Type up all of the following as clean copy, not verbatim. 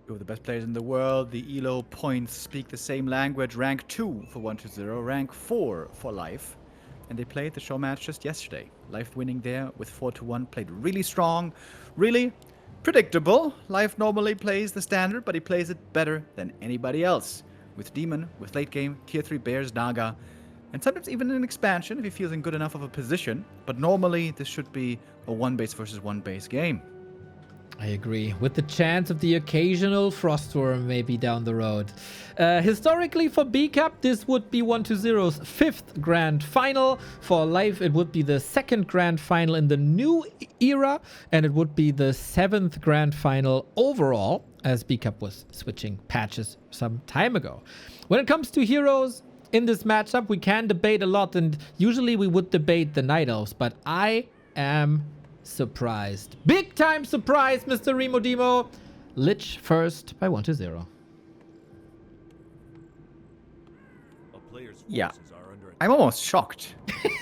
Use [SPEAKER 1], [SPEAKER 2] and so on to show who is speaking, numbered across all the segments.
[SPEAKER 1] Two of the best players in the world. The ELO points speak the same language. Rank 2 for 1-0, rank 4 for Life. And they played the show match just yesterday. Life winning there with 4-1. Played really strong, really predictable. Life normally plays the standard, but he plays it better than anybody else. With Demon, with late game, tier 3 Bears, Naga, and sometimes even an expansion if he feels in good enough of a position. But normally this should be a 1-base versus 1-base game.
[SPEAKER 2] I agree, with the chance of the occasional Frostworm maybe down the road. Historically for B-Cup, this would be 1-0's 5th grand final. For Life, it would be the 2nd grand final in the new era, and it would be the 7th grand final overall, as B-Cup was switching patches some time ago. When it comes to heroes in this matchup, we can debate a lot, and usually we would debate the Night Elves, but I am surprised. Big time surprise, Mr. Remo Demo. Lich first by 1-0.
[SPEAKER 1] Yeah, I'm almost shocked.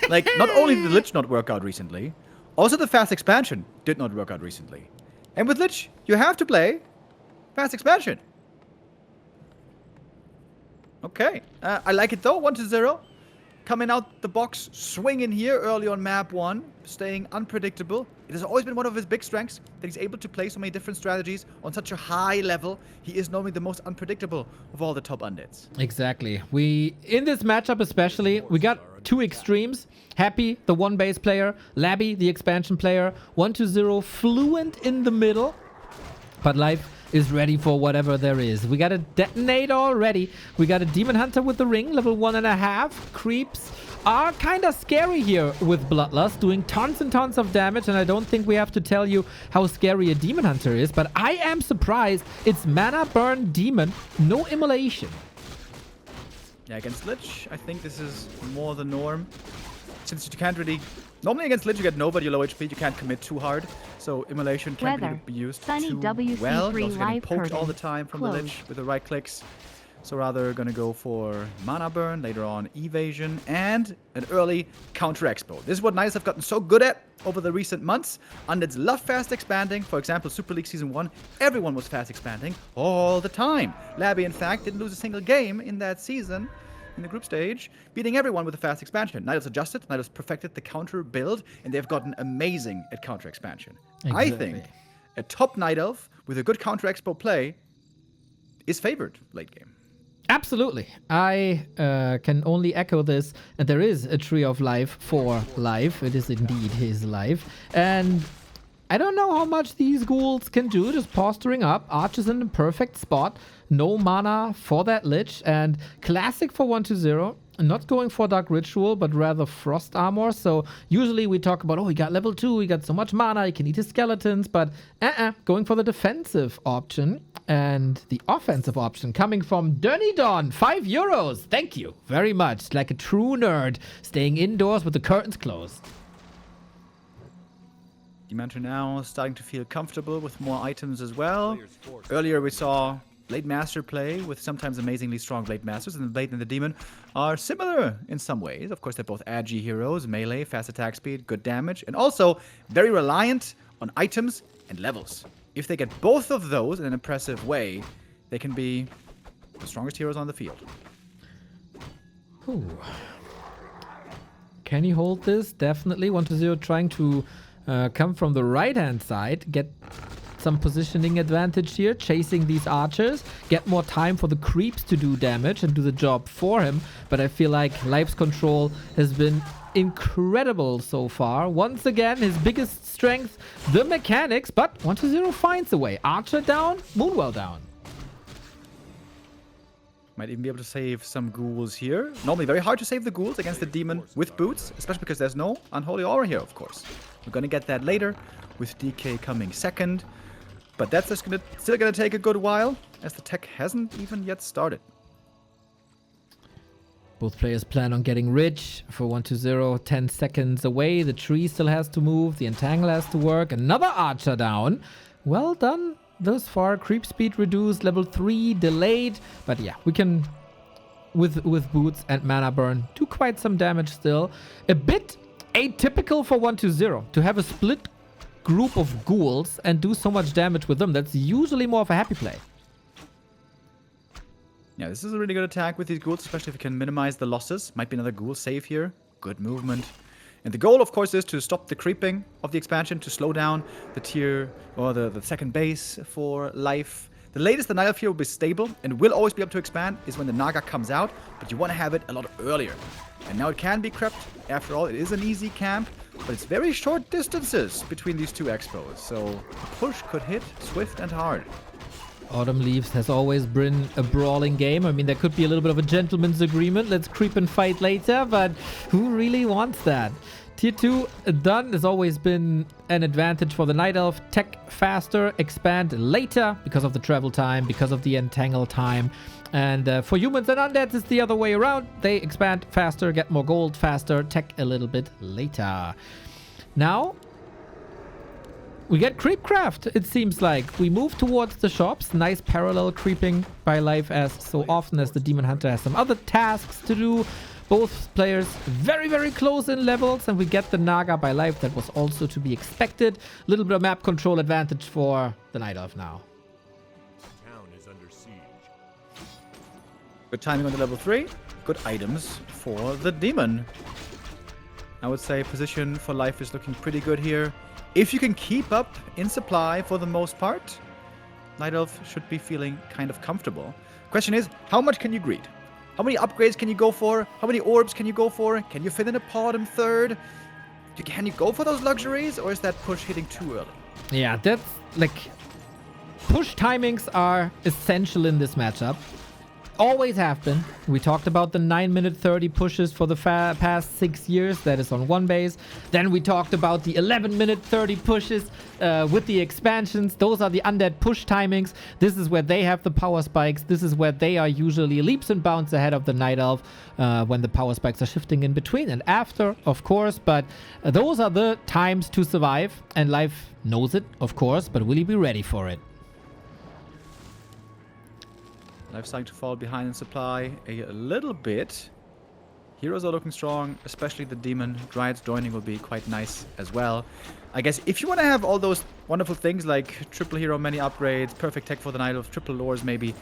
[SPEAKER 1] Like, not only did the Lich not work out recently, also the fast expansion did not work out recently. And with Lich, you have to play fast expansion. Okay, I like it though, 1-0. Coming out the box, swinging here early on map 1, staying unpredictable. It has always been one of his big strengths that he's able to play so many different strategies on such a high level. He is normally the most unpredictable of all the top undeads.
[SPEAKER 2] Exactly. In this matchup especially, we got two extremes. Happy, the 1-base player. Labby, the expansion player. 1-0, fluent in the middle. But Life is ready for whatever there is. We got a detonator already. We got a Demon Hunter with the ring, level 1.5. Creeps are kind of scary here with Bloodlust, doing tons and tons of damage, and I don't think we have to tell you how scary a Demon Hunter is, but I am surprised it's Mana Burn Demon, no Immolation.
[SPEAKER 1] Yeah, against Lich, I think this is more the norm. Since you can't really... Normally against Lich, you get Nova, you're low HP, you can't commit too hard. So Immolation can't really be used
[SPEAKER 3] Sunny
[SPEAKER 1] too
[SPEAKER 3] WC3
[SPEAKER 1] well. You're also getting poked
[SPEAKER 3] curtain.
[SPEAKER 1] all the time from
[SPEAKER 3] Close.
[SPEAKER 1] the Lich with the right clicks. So rather gonna go for Mana Burn, later on Evasion, and an early Counter Expo. This is what Knights have gotten so good at over the recent months. Undeads love fast expanding. For example, Super League Season 1, everyone was fast expanding all the time. Labby, in fact, didn't lose a single game in that season. In the group stage, beating everyone with a fast expansion. Night Elves adjusted, Night Elves perfected the counter build, and they've gotten amazing at counter expansion.
[SPEAKER 2] Exactly.
[SPEAKER 1] I think a top Night Elf with a good counter expo play is favored late game.
[SPEAKER 2] Absolutely. I can only echo this. And there is a Tree of Life for Life. It is indeed his life. And I don't know how much these ghouls can do, just posturing up. Archer's in the perfect spot. No mana for that Lich. And classic for 1-0. Not going for Dark Ritual, but rather Frost Armor. So usually we talk about, oh, he got level 2, he got so much mana, he can eat his skeletons. But going for the defensive option. And the offensive option coming from Dernidon, €5. Thank you very much. Like a true nerd, staying indoors with the curtains closed.
[SPEAKER 1] Dementor now starting to feel comfortable with more items as well. Earlier we saw Blade Master play with sometimes amazingly strong Blade Masters, and the Blade and the Demon are similar in some ways. Of course, they're both agi heroes, melee, fast attack speed, good damage, and also very reliant on items and levels. If they get both of those in an impressive way, they can be the strongest heroes on the field.
[SPEAKER 2] Ooh. Can he hold this? Definitely. 1-0 trying to come from the right-hand side, get some positioning advantage here, chasing these archers, get more time for the creeps to do damage and do the job for him. But I feel like Life's control has been incredible so far. Once again, his biggest strength, the mechanics, but 1-0 finds a way. Archer down, Moonwell down.
[SPEAKER 1] Might even be able to save some ghouls here. Normally very hard to save the ghouls against the demon with boots, especially because there's no Unholy Aura here, of course. We're gonna get that later, with DK coming second. But that's just still gonna take a good while, as the tech hasn't even yet started.
[SPEAKER 2] Both players plan on getting rich for 1-0, 10 seconds away. The tree still has to move, the entangle has to work. Another archer down. Well done thus far. Creep speed reduced, level 3 delayed. But yeah, we can, with boots and mana burn, do quite some damage still. A bit atypical for 1-0 to have a split group of ghouls and do so much damage with them. That's usually more of a happy play.
[SPEAKER 1] Yeah, this is a really good attack with these ghouls, especially if you can minimize the losses. Might be another ghoul save here. Good movement. And the goal, of course, is to stop the creeping of the expansion, to slow down the tier, or the second base for life. The latest the Night Elf here will be stable and will always be able to expand is when the Naga comes out, but you want to have it a lot earlier. And now it can be crept. After all, it is an easy camp, but it's very short distances between these two expos, so the push could hit swift and hard.
[SPEAKER 2] Autumn Leaves has always been a brawling game. I mean, there could be a little bit of a gentleman's agreement. Let's creep and fight later, but who really wants that? Tier 2 done has always been an advantage for the Night Elf. Tech faster, expand later because of the travel time, because of the entangle time. And for humans and undeads, it's the other way around. They expand faster, get more gold faster, tech a little bit later. Now, we get creepcraft, it seems like. We move towards the shops. Nice parallel creeping by life as so often as the Demon Hunter has some other tasks to do. Both players very, very close in levels, and we get the Naga by life. That was also to be expected. A little bit of map control advantage for the Night Elf now.
[SPEAKER 3] Town is under siege.
[SPEAKER 1] Good timing on the level 3. Good items for the Demon. I would say position for life is looking pretty good here. If you can keep up in supply for the most part, Night Elf should be feeling kind of comfortable. Question is, how much can you greed? How many upgrades can you go for? How many orbs can you go for? Can you fit in a pod in third? Can you go for those luxuries, or is that push hitting too early?
[SPEAKER 2] Yeah, that's like... Push timings are essential in this matchup. Always have been. We talked about the 9-minute 30 pushes for the past 6 years. That is on one base. Then we talked about the 11-minute 30 pushes with the expansions. Those are the undead push timings. This is where they have the power spikes. This is where they are usually leaps and bounds ahead of the Night Elf when the power spikes are shifting in between and after, of course. But those are the times to survive. And life knows it, of course. But will he be ready for it?
[SPEAKER 1] Life starting to fall behind in supply a little bit. Heroes are looking strong, especially the Demon. Dryads joining will be quite nice as well. I guess if you want to have all those wonderful things like triple hero, many upgrades, perfect tech for the Night Elf, triple lores maybe,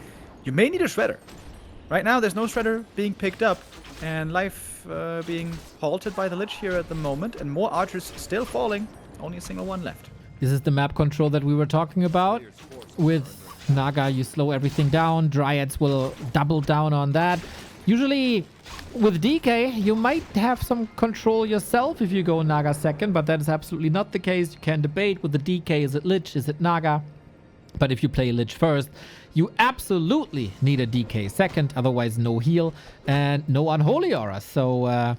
[SPEAKER 1] you may need a Shredder. Right now there's no Shredder being picked up, and life being halted by the Lich here at the moment, and more archers still falling. Only a single one left.
[SPEAKER 2] This is the map control that we were talking about. With Naga, you slow everything down. Dryads will double down on that. Usually, with DK, you might have some control yourself if you go Naga second, but that is absolutely not the case. You can debate with the DK, is it Lich, is it Naga? But if you play Lich first, you absolutely need a DK second, otherwise no heal and no Unholy Aura. So,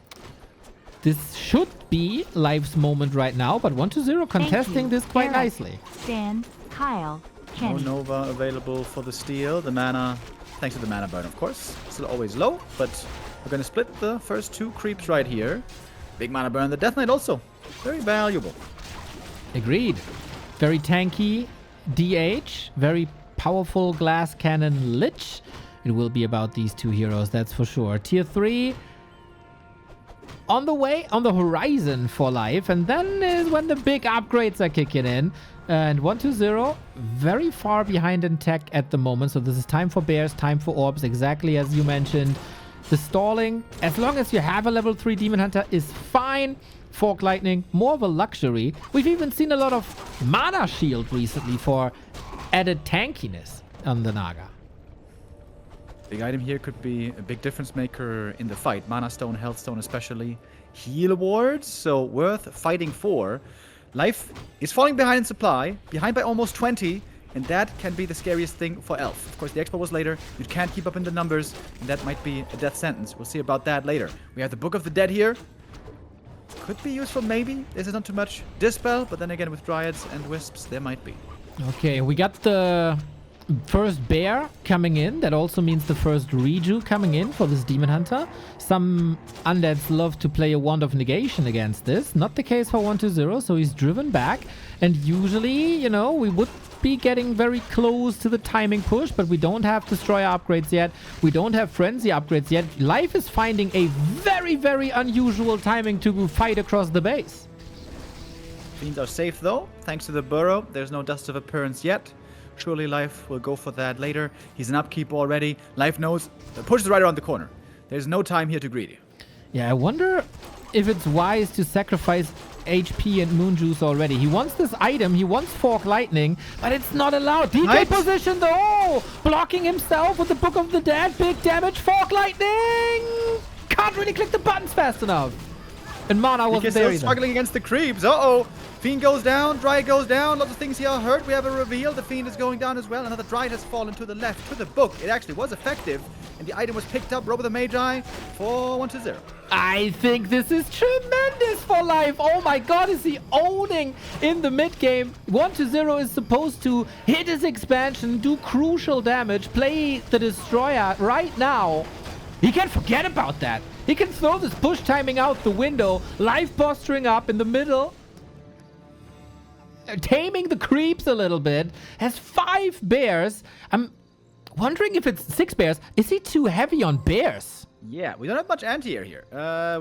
[SPEAKER 2] this should be Life's moment right now, but 1-0 contesting this quite nicely.
[SPEAKER 4] Stan, Kyle,
[SPEAKER 1] No
[SPEAKER 4] Kenny.
[SPEAKER 1] Nova available for the steal. The mana, thanks to the mana burn, of course, still always low, but we're going to split the first two creeps right here. Big mana burn. The Death Knight also very valuable.
[SPEAKER 2] Agreed. Very tanky DH, very powerful glass cannon Lich. It will be about these two heroes, that's for sure. Tier 3 on the way, on the horizon for life, and then is when the big upgrades are kicking in. And 1-0, very far behind in tech at the moment. So this is time for bears, time for orbs, exactly as you mentioned. The stalling, as long as you have a level 3 Demon Hunter, is fine. Fork Lightning, more of a luxury. We've even seen a lot of Mana Shield recently for added tankiness on the Naga.
[SPEAKER 1] Big item here could be a big difference maker in the fight. Mana Stone, Health Stone especially. Heal awards, so worth fighting for. Life is falling behind in supply, behind by almost 20, and that can be the scariest thing for Elf. Of course, the Expo was later. You can't keep up in the numbers, and that might be a death sentence. We'll see about that later. We have the Book of the Dead here. Could be useful, maybe. This is not too much Dispel, but then again, with Dryads and Wisps, there might be.
[SPEAKER 2] Okay, we got the first bear coming in. That also means the first reju coming in for this Demon Hunter. Some undeads love to play a Wand of Negation against this. Not the case for 1-0, so he's driven back. And usually, you know, we would be getting very close to the timing push, but we don't have Destroyer upgrades yet. We don't have Frenzy upgrades yet. Life is finding a very, very unusual timing to fight across the base.
[SPEAKER 1] Fiends are safe though, thanks to the burrow. There's no Dust of Appearance yet. Surely Life will go for that later. He's an upkeep already. Life knows the push is right around the corner. There's no time here to greedy.
[SPEAKER 2] Yeah, I wonder if it's wise to sacrifice HP and Moon Juice already. He wants this item, he wants Fork Lightning, but it's not allowed. DK
[SPEAKER 1] Right.
[SPEAKER 2] position though! Blocking himself with the Book of the Dead. Big damage, Fork Lightning! Can't really click the buttons fast enough. And Mana wasn't
[SPEAKER 1] He's
[SPEAKER 2] there
[SPEAKER 1] still
[SPEAKER 2] either.
[SPEAKER 1] struggling against the creeps. Uh-oh. Fiend goes down. Dryad goes down. Lots of things here are hurt. We have a reveal. The Fiend is going down as well. Another Dryad has fallen to the left, to the book. It actually was effective. And the item was picked up. Robo the Magi for 1-0.
[SPEAKER 2] I think this is tremendous for Life. Oh my god, is he owning in the mid game? 1-0 is supposed to hit his expansion, do crucial damage, play the Destroyer right now. He can forget about that. He can throw this push timing out the window. Life posturing up in the middle. Taming the creeps a little bit. Has 5 bears. I'm wondering if it's 6 bears. Is he too heavy on bears?
[SPEAKER 1] Yeah, we don't have much anti-air here.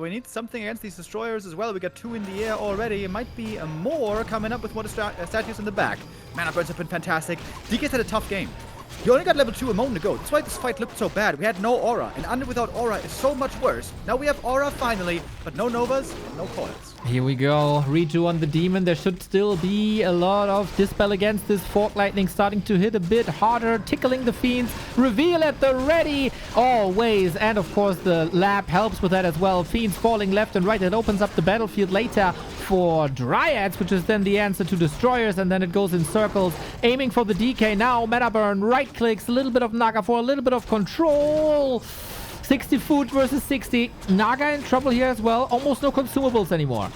[SPEAKER 1] We need something against these destroyers as well. We got 2 in the air already. It might be a more coming up with more statues in the back. Mana burns have been fantastic. DK's had a tough game. He only got level 2 a moment ago. That's why this fight looked so bad. We had no aura, and Under without aura is so much worse. Now we have aura finally, but no Novas and no coils.
[SPEAKER 2] Here we go. Redo on the demon. There should still be a lot of dispel against this. Fork Lightning starting to hit a bit harder, tickling the fiends. Reveal at the ready always. And of course the lab helps with that as well. Fiends falling left and right. It opens up the battlefield later for Dryads, which is then the answer to Destroyers. And then it goes in circles, aiming for the DK now. Meta burn, right clicks, a little bit of Naga for a little bit of control. 60 food versus 60. Naga in trouble here as well. Almost no consumables anymore.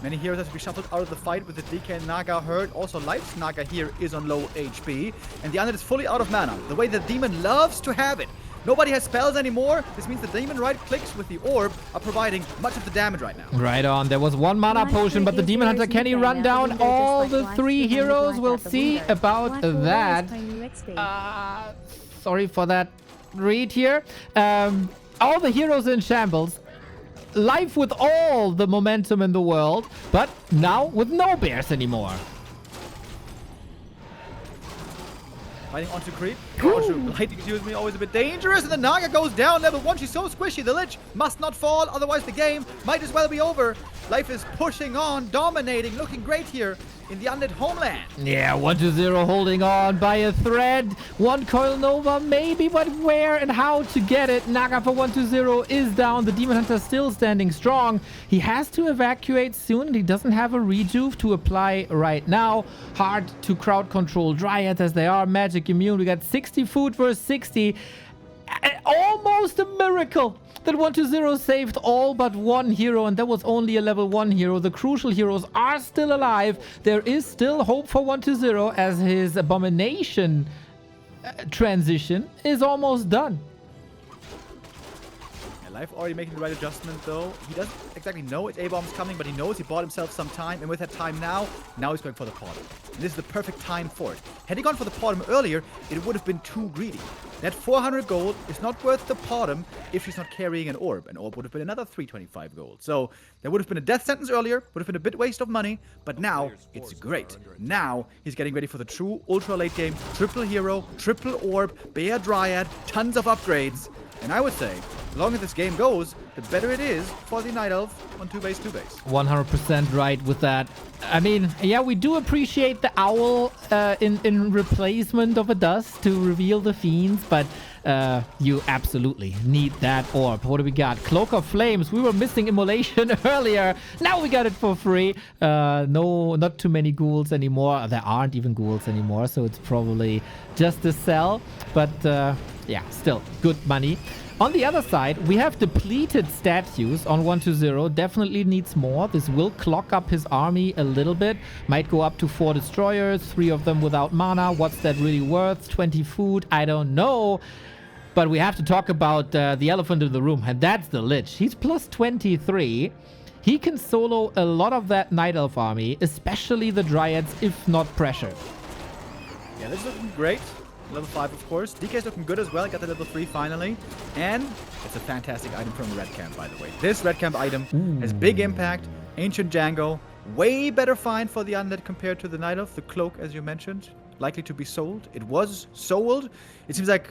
[SPEAKER 1] Many heroes have to be shuffled out of the fight with the DK and Naga hurt. Also, Life's Naga here is on low HP. And the Undead is fully out of mana. The way the Demon loves to have it. Nobody has spells anymore. This means the Demon right clicks with the orb are providing much of the damage right now.
[SPEAKER 2] Right on. There was 1 mana potion, but the Demon Hunter, can he run down all the 3 heroes? We'll see about that. Sorry for that read here. All the heroes in shambles. Life with all the momentum in the world, but now with no bears anymore.
[SPEAKER 1] Fighting onto creep. Onto lightning, excuse me, always a bit dangerous. And the Naga goes down. Level 1, she's so squishy. The Lich must not fall, otherwise the game might as well be over. Life is pushing on, dominating, looking great here in the Undead homeland.
[SPEAKER 2] Yeah, 1-0 holding on by a thread. 1 Coil Nova maybe, but where and how to get it? Naga for 1-0 is down. The Demon Hunter still standing strong. He has to evacuate soon. He doesn't have a rejuve to apply right now. Hard to crowd control Dryads as they are magic immune. We got 60 food versus 60. Almost a miracle that 1-0 saved all but 1 hero, and that was only a level 1 hero. The crucial heroes are still alive. There is still hope for 1-0 as his abomination transition is almost done.
[SPEAKER 1] Life already making the right adjustment though. He doesn't exactly know it's A-bomb's coming, but he knows he bought himself some time, and with that time now he's going for the Potom. And this is the perfect time for it. Had he gone for the Potom earlier, it would have been too greedy. That 400 gold is not worth the Potom if she's not carrying an orb. An orb would have been another 325 gold. So there would have been a death sentence earlier, would have been a bit waste of money, but now it's great. Now he's getting ready for the true ultra late game, triple hero, triple orb, bear dryad, tons of upgrades. And I would say, the longer this game goes, the better it is for the Night Elf on 2-base, 2-base.
[SPEAKER 2] 100% right with that. I mean, yeah, we do appreciate the owl in replacement of a dust to reveal the fiends, but you absolutely need that orb. What do we got? Cloak of Flames. We were missing Immolation earlier. Now we got it for free. No, not too many ghouls anymore. There aren't even ghouls anymore, so it's probably just a sell. But yeah, still good money. On the other side, we have depleted statues on 1-0. Definitely needs more. This will clock up his army a little bit. Might go up to 4 destroyers, 3 of them without mana. What's that really worth? 20 food? I don't know. But we have to talk about the elephant in the room, and that's the Lich. He's plus 23. He can solo a lot of that Night Elf army, especially the Dryads, if not pressured.
[SPEAKER 1] Yeah, this is looking great. Level 5, of course. DK's looking good as well. Got the level 3 finally. And it's a fantastic item from Red Camp, by the way. This Red Camp item has big impact. Ancient Django. Way better find for the Undead compared to the Night Elf. The Cloak, as you mentioned. likely to be sold. It was sold. It seems like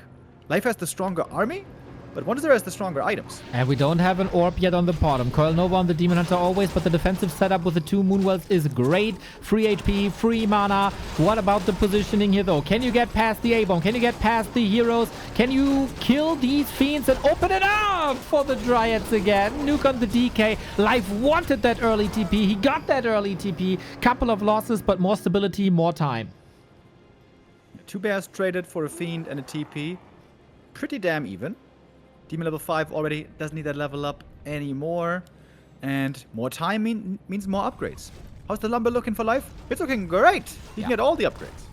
[SPEAKER 1] Life has the stronger army, but 1-0 has the stronger items.
[SPEAKER 2] And we don't have an orb yet on the bottom. Coil Nova on the Demon Hunter always, but the defensive setup with the 2 Moonwells is great. Free HP, free mana. What about the positioning here, though? Can you get past the A-bomb? Can you get past the heroes? Can you kill these fiends and open it up for the Dryads again? Nuke on the DK. Life wanted that early TP. He got that early TP. Couple of losses, but more stability, more time.
[SPEAKER 1] 2 bears traded for a fiend and a TP. Pretty damn even. Demon level 5 already doesn't need that level up anymore. And more time means more upgrades. How's the lumber looking for Life? It's looking great. He can get all the upgrades.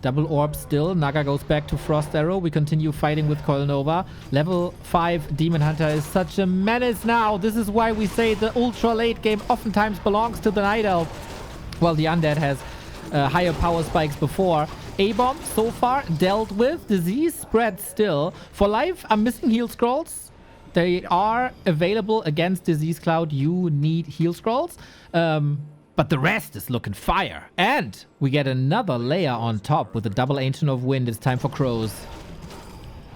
[SPEAKER 2] Double orb still. Naga goes back to Frost Arrow. We continue fighting with Coil Nova. Level 5 Demon Hunter is such a menace now. This is why we say the ultra late game oftentimes belongs to the Night Elf. Well, the Undead has higher power spikes before. A-bomb so far dealt with. Disease spread still. For Life, I'm missing heal scrolls. They are available against Disease Cloud. You need heal scrolls. But the rest is looking fire. And we get another layer on top with a double Ancient of Wind. It's time for Crows.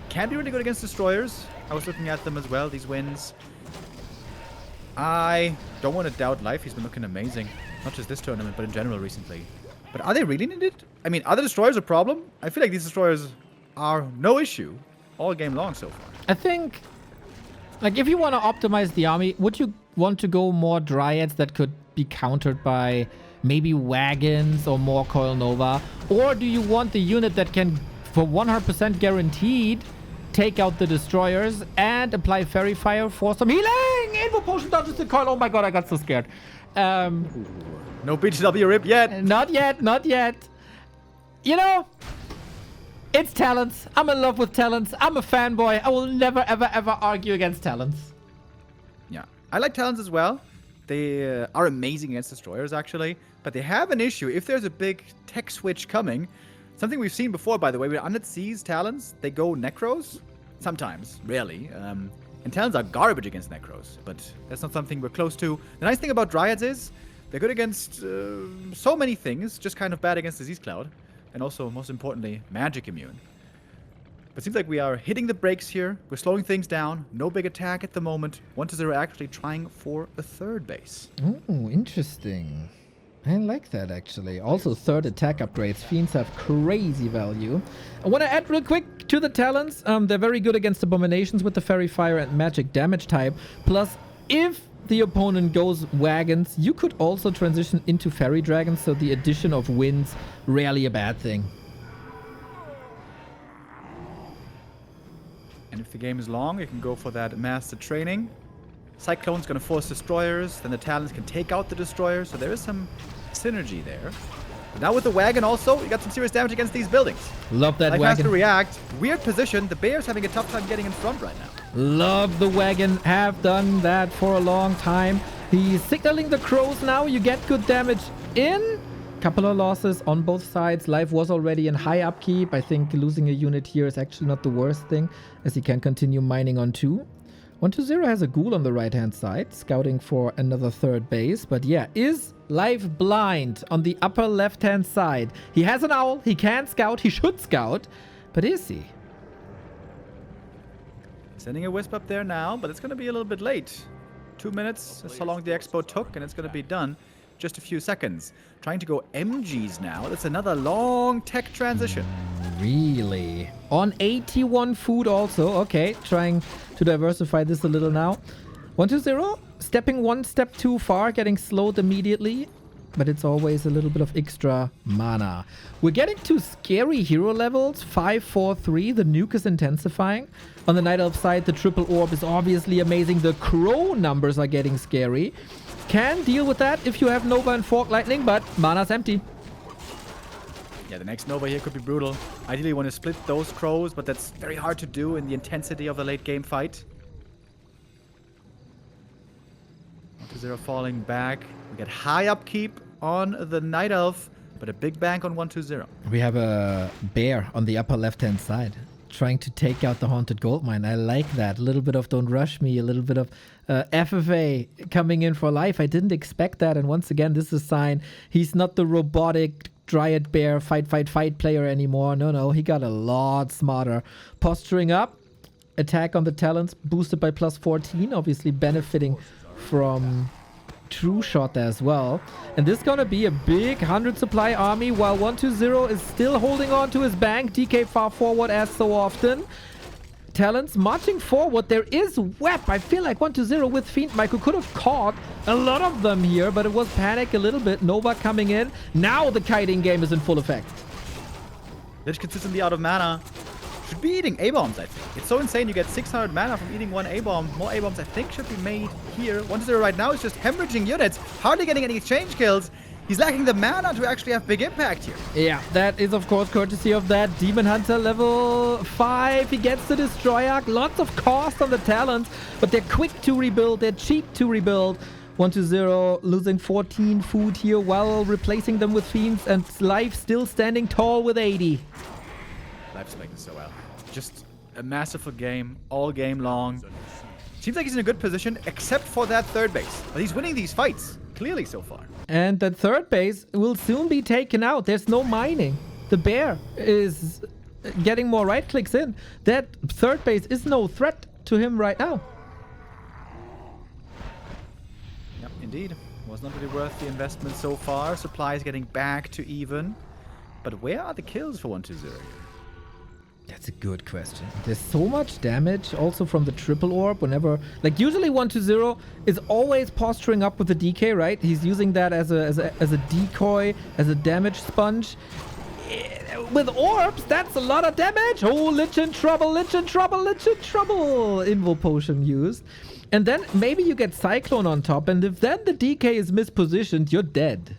[SPEAKER 1] Can be really good against Destroyers. I was looking at them as well, these wins. I don't want to doubt Life. He's been looking amazing. Not just this tournament, but in general recently. But are they really needed? I mean, are the Destroyers a problem? I feel like these Destroyers are no issue all game long so far.
[SPEAKER 2] I think, like, if you want to optimize the army, would you want to go more Dryads that could be countered by maybe wagons or more Coil Nova? Or do you want the unit that can, for 100% guaranteed, take out the Destroyers and apply Fairy Fire for some healing? Invo Potion dodges the Coil. Oh my god, I got so scared.
[SPEAKER 1] No BTW rip yet.
[SPEAKER 2] Not yet, not yet. You know, it's talents. I'm in love with talents. I'm a fanboy. I will never, ever, ever argue against talents.
[SPEAKER 1] Yeah, I like Talons as well. They are amazing against Destroyers, actually. But they have an issue. If there's a big tech switch coming, something we've seen before, by the way, with Undead Seas Talons, they go Necros. Sometimes, rarely. And Talons are garbage against Necros, but that's not something we're close to. The nice thing about Dryads is they're good against so many things, just kind of bad against Disease Cloud. And also, most importantly, magic immune. But it seems like we are hitting the brakes here. We're slowing things down. No big attack at the moment. 1-0 actually trying for a third base.
[SPEAKER 2] Oh, interesting. I like that, actually. Also, third attack upgrades. Fiends have crazy value. I want to add real quick to the talents. They're very good against abominations with the Fairy Fire and magic damage type. Plus, if the opponent goes wagons, you could also transition into Fairy Dragons, so the addition of winds, rarely a bad thing.
[SPEAKER 1] And if the game is long, you can go for that master training. Cyclone's going to force Destroyers, then the Talons can take out the Destroyers, so there is some synergy there. But now with the wagon also, you got some serious damage against these buildings.
[SPEAKER 2] Love that
[SPEAKER 1] Life
[SPEAKER 2] wagon.
[SPEAKER 1] has to react. Weird position. The Bears having a tough time getting in front right now.
[SPEAKER 2] Love the wagon. Have done that for a long time. He's signaling the Crows now. You get good damage in. Couple of losses on both sides. Life was already in high upkeep. I think losing a unit here is actually not the worst thing, as he can continue mining on 2. 1-0 has a ghoul on the right-hand side, scouting for another third base. But yeah, is Life blind on the upper left-hand side? He has an owl. He can scout. He should scout. But is he?
[SPEAKER 1] Sending a Wisp up there now, but it's going to be a little bit late. 2 minutes is how long the expo took, and it's going to be done just a few seconds. Trying to go MGs now. That's another long tech transition.
[SPEAKER 2] Really? On 81 food also. Okay, trying to diversify this a little now. 1-0, stepping one step too far, getting slowed immediately. But it's always a little bit of extra mana. We're getting to scary hero levels. 5, 4, 3. The nuke is intensifying. On the Night Elf side, the triple orb is obviously amazing. The crow numbers are getting scary. Can deal with that if you have Nova and Fork Lightning, but mana's empty.
[SPEAKER 1] Yeah, the next Nova here could be brutal. Ideally, you want to split those crows, but that's very hard to do in the intensity of the late game fight. 1-0 falling back. We get high upkeep on the Night Elf, but a big bank on 1-0.
[SPEAKER 2] We have a bear on the upper left-hand side, trying to take out the Haunted Goldmine. I like that. A little bit of Don't Rush Me, a little bit of FFA coming in for Life. I didn't expect that, and once again, this is a sign he's not the robotic Dryad Bear fight player anymore. No, he got a lot smarter. Posturing up, attack on the talents boosted by plus 14, obviously benefiting from True Shot as well. And this is gonna be a big 100 supply army while 120 is still holding on to his bank. DK far forward as so often. Talents marching forward. There is Web. I feel like 120 with Fiend Michael could have caught a lot of them here, but it was panic a little bit. Nova coming in. Now the kiting game is in full effect.
[SPEAKER 1] Lich consistently out of mana. Should be eating A-bombs, I think. It's so insane. You get 600 mana from eating one A-bomb. More A-bombs, I think, should be made here. 120 right now is just hemorrhaging units. Hardly getting any exchange kills. He's lacking the mana to actually have big impact here.
[SPEAKER 2] Yeah, that is, of course, courtesy of that Demon Hunter level 5. He gets the Destroyer. Lots of cost on the talents, but they're quick to rebuild. They're cheap to rebuild. 120 losing 14 food here while replacing them with Fiends, and Life still standing tall with 80.
[SPEAKER 1] Life's playing this so well. Just a masterful game, all game long. Seems like he's in a good position, except for that third base. But he's winning these fights, clearly so far.
[SPEAKER 2] And that third base will soon be taken out. There's no mining. The bear is getting more right clicks in. That third base is no threat to him right now.
[SPEAKER 1] Yep, indeed. Was not really worth the investment so far. Supply is getting back to even. But where are the kills for 120?
[SPEAKER 2] That's a good question. There's so much damage also from the triple orb whenever, like usually 120 is always posturing up with the DK, right? He's using that as a decoy, as a damage sponge. With orbs, that's a lot of damage. Oh, Lich in trouble, Lich in trouble, Lich in trouble. Invo potion used. And then maybe you get Cyclone on top, and if then the DK is mispositioned, you're dead.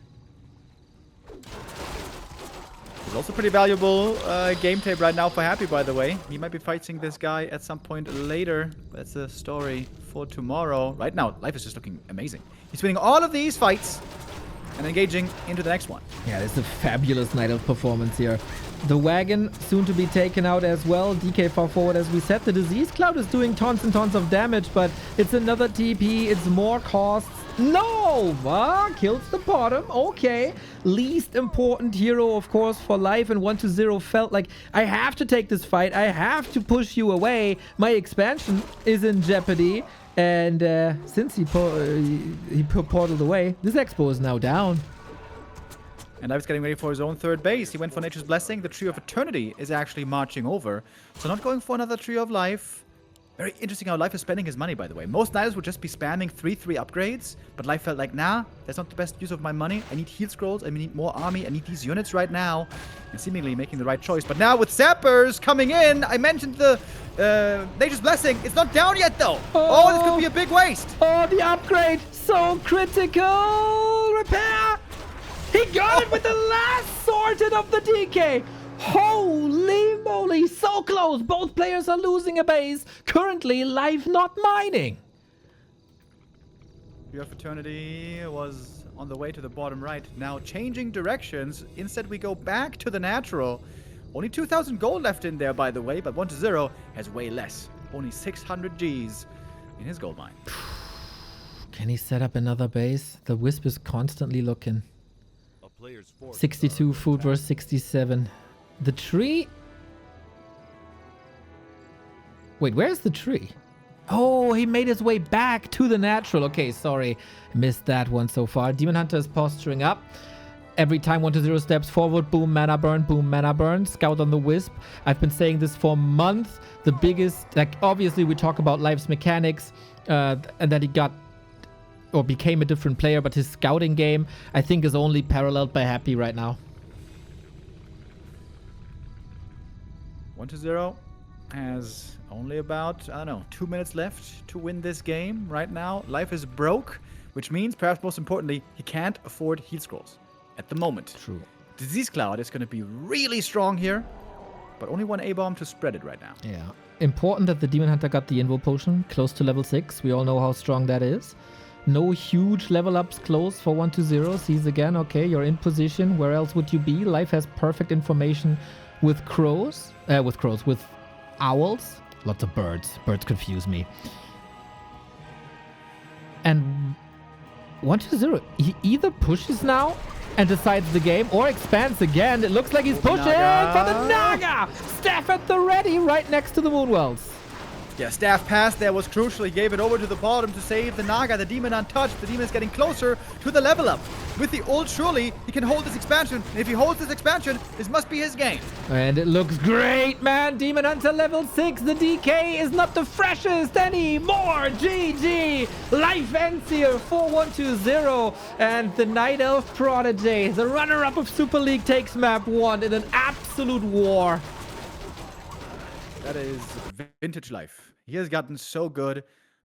[SPEAKER 1] It's also pretty valuable game tape right now for Happy, by the way. He might be fighting this guy at some point later. That's a story for tomorrow. Right now, Life is just looking amazing. He's winning all of these fights and engaging into the next one.
[SPEAKER 2] Yeah, it's a fabulous night of performance here. The wagon soon to be taken out as well. DK far forward, as we said. The Disease Cloud is doing tons and tons of damage, but it's another TP. It's more costs. Nova kills the bottom. Okay. Least important hero, of course, for Life. And 120 felt like, I have to take this fight. I have to push you away. My expansion is in jeopardy. And since he portaled away, this expo is now down.
[SPEAKER 1] And Life's getting ready for his own third base. He went for Nature's Blessing. The Tree of Eternity is actually marching over. So not going for another Tree of Life. Very interesting how Life is spending his money, by the way. Most Nidals would just be spamming 3/3 upgrades. But Life felt like, nah, that's not the best use of my money. I need heal scrolls. I need more army. I need these units right now. And seemingly making the right choice. But now with Zappers coming in, I mentioned the Nature's Blessing. It's not down yet, though. Oh, this could be a big waste.
[SPEAKER 2] Oh, the upgrade. So critical. Repair. He got it with the last sorted of the DK. Holy moly, so close. Both players are losing a base. Currently, Life not mining.
[SPEAKER 1] Tree of Eternity was on the way to the bottom right. Now changing directions. Instead, we go back to the natural. Only 2,000 gold left in there, by the way, but 120 has way less. Only 600 Gs in his gold mine.
[SPEAKER 2] Can he set up another base? The Wisp is constantly looking. 62 food versus 67. The tree... Wait, where's the tree? Oh, he made his way back to the natural. Okay, sorry. Missed that one so far. Demon Hunter is posturing up. Every time 120 steps forward, boom, mana burn, boom, mana burn. Scout on the Wisp. I've been saying this for months. The biggest... Like, obviously, we talk about Life's mechanics. And that he got... or became a different player, but his scouting game, I think, is only paralleled by Happy right now.
[SPEAKER 1] 120 has only about, I don't know, 2 minutes left to win this game. Right now, Life is broke, which means, perhaps most importantly, he can't afford heal scrolls at the moment.
[SPEAKER 2] True.
[SPEAKER 1] Disease Cloud is going to be really strong here, but only one A-bomb to spread it right now.
[SPEAKER 2] Yeah. Important that the Demon Hunter got the Invo Potion close to level 6. We all know how strong that is. No huge level ups close for 120. Sees again, okay, you're in position. Where else would you be? Life has perfect information with crows. With owls. Lots of birds. Birds confuse me. And 120, he either pushes now and decides the game, or expands again. It looks like he's pushing for the Naga! Staff at the ready right next to the Moonwells.
[SPEAKER 1] Yeah, staff pass there was crucial. He gave it over to the bottom to save the Naga. The demon untouched. The demon is getting closer to the level up. With the ult, surely he can hold this expansion. And if he holds this expansion, this must be his game.
[SPEAKER 2] And it looks great, man. Demon Hunter level 6. The DK is not the freshest anymore. GG. Life ends here. 4-1-2-0. And the Night Elf Prodigy, the runner-up of Super League, takes map 1 in an absolute war.
[SPEAKER 1] That is vintage life. He has gotten so good,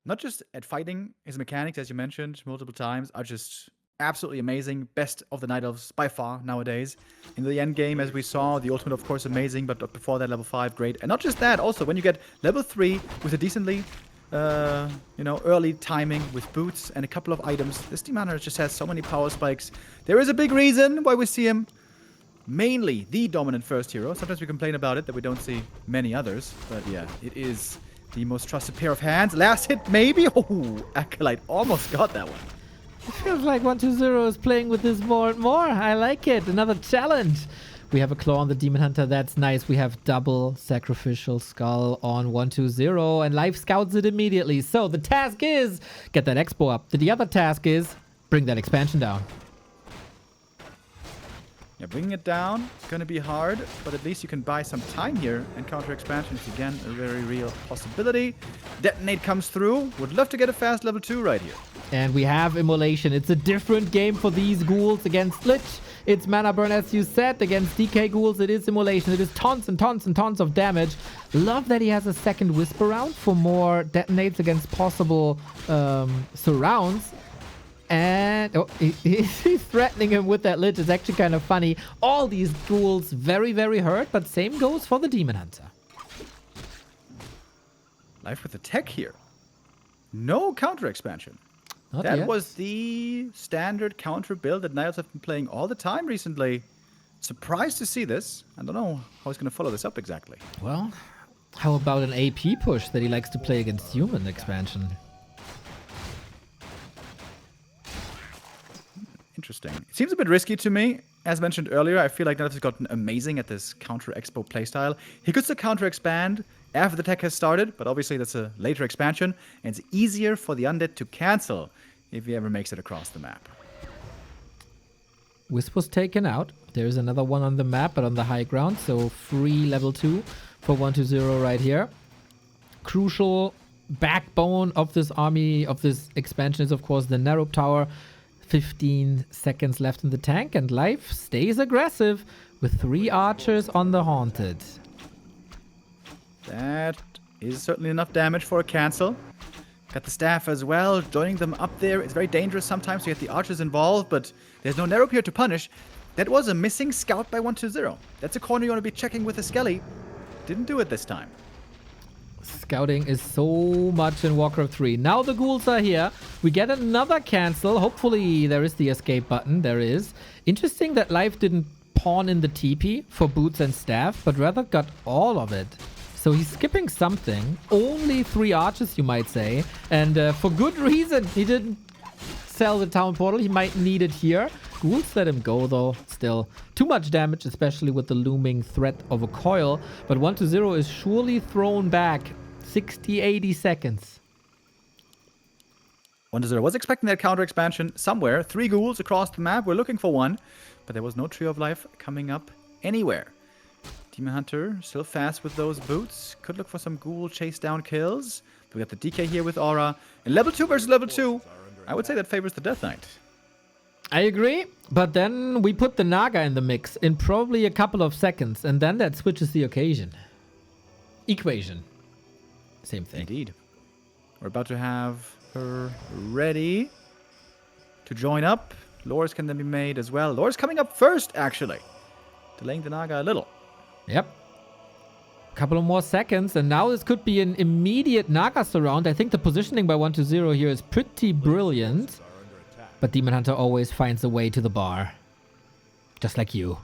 [SPEAKER 1] not just at fighting. His mechanics, as you mentioned multiple times, are just absolutely amazing. Best of the Night Elves by far nowadays. In the end game, as we saw, the ultimate, of course, amazing, but before that, level 5, great. And not just that, also, when you get level 3 with a decently, early timing with boots and a couple of items, this Demon Hunter just has so many power spikes. There is a big reason why we see him mainly the dominant first hero. Sometimes we complain about it, that we don't see many others. But yeah, it is the most trusted pair of hands. Last hit, maybe? Oh, Acolyte almost got that one.
[SPEAKER 2] It feels like 1-2-0 is playing with this more and more. I like it. Another challenge. We have a claw on the Demon Hunter. That's nice. We have double sacrificial skull on 1-2-0. And Life scouts it immediately. So the task is get that expo up. The other task is bring that expansion down.
[SPEAKER 1] Yeah, bringing it down, gonna be hard, but at least you can buy some time here, and counter expansion is again a very real possibility. Detonate comes through. Would love to get a fast level 2 right here.
[SPEAKER 2] And we have Immolation. It's a different game for these ghouls against Lich. It's mana burn, as you said. Against DK ghouls, it is Immolation. It is tons and tons and tons of damage. Love that he has a second Whisper round for more detonates against possible surrounds. And he's threatening him with that Lich. It's actually kind of funny. All these ghouls very, very hurt, but same goes for the Demon Hunter.
[SPEAKER 1] Life with the tech here. No counter expansion.
[SPEAKER 2] Not
[SPEAKER 1] That
[SPEAKER 2] yet.
[SPEAKER 1] was the standard counter build that Niles have been playing all the time recently. Surprised to see this. I don't know how he's going to follow this up exactly.
[SPEAKER 2] Well, how about an AP push that he likes to play against human expansion?
[SPEAKER 1] Interesting. It seems a bit risky to me. As mentioned earlier, I feel like Niles has gotten amazing at this counter expo playstyle. He could still counter expand after the tech has started, but obviously that's a later expansion, and it's easier for the undead to cancel if he ever makes it across the map.
[SPEAKER 2] Wisp was taken out. There's another one on the map, but on the high ground. So free level 2 for 1-2-0 right here. Crucial backbone of this army, of this expansion is, of course, the Narrow Tower. 15 seconds left in the tank, and Life stays aggressive with 3 archers on the Haunted.
[SPEAKER 1] That is certainly enough damage for a cancel. Got the staff as well, joining them up there. It's very dangerous sometimes to get the archers involved, but there's no Narrow here to punish. That was a missing scout by 1-2-0. That's a corner you want to be checking with a Skelly. Didn't do it this time.
[SPEAKER 2] Scouting is so much in Warcraft 3. Now the ghouls are here. We get another cancel. Hopefully there is the escape button. There is. Interesting that Life didn't pawn in the TP for boots and staff, but rather got all of it. So he's skipping something. Only 3 archers, you might say. And for good reason. He didn't sell the town portal. He might need it here. Ghouls let him go, though. Still, too much damage, especially with the looming threat of a coil. But 1-2-0 is surely thrown back. 60-80 seconds.
[SPEAKER 1] 1-0 was expecting that counter expansion somewhere. 3 ghouls across the map. We're looking for one, but there was no Tree of Life coming up anywhere. Demon Hunter still fast with those boots. Could look for some ghoul chase down kills. We got the DK here with Aura. And level 2 versus level 2, I would say that favors the Death Knight.
[SPEAKER 2] I agree, but then we put the Naga in the mix in probably a couple of seconds, and then that switches the equation. Same thing.
[SPEAKER 1] Indeed. We're about to have her ready to join up. Lures can then be made as well. Lures coming up first, actually. Delaying the Naga a little.
[SPEAKER 2] Yep. Couple of more seconds, and now this could be an immediate Naga surround. I think the positioning by 1-2-0 here is pretty brilliant. But Demon Hunter always finds a way to the bar. Just like you.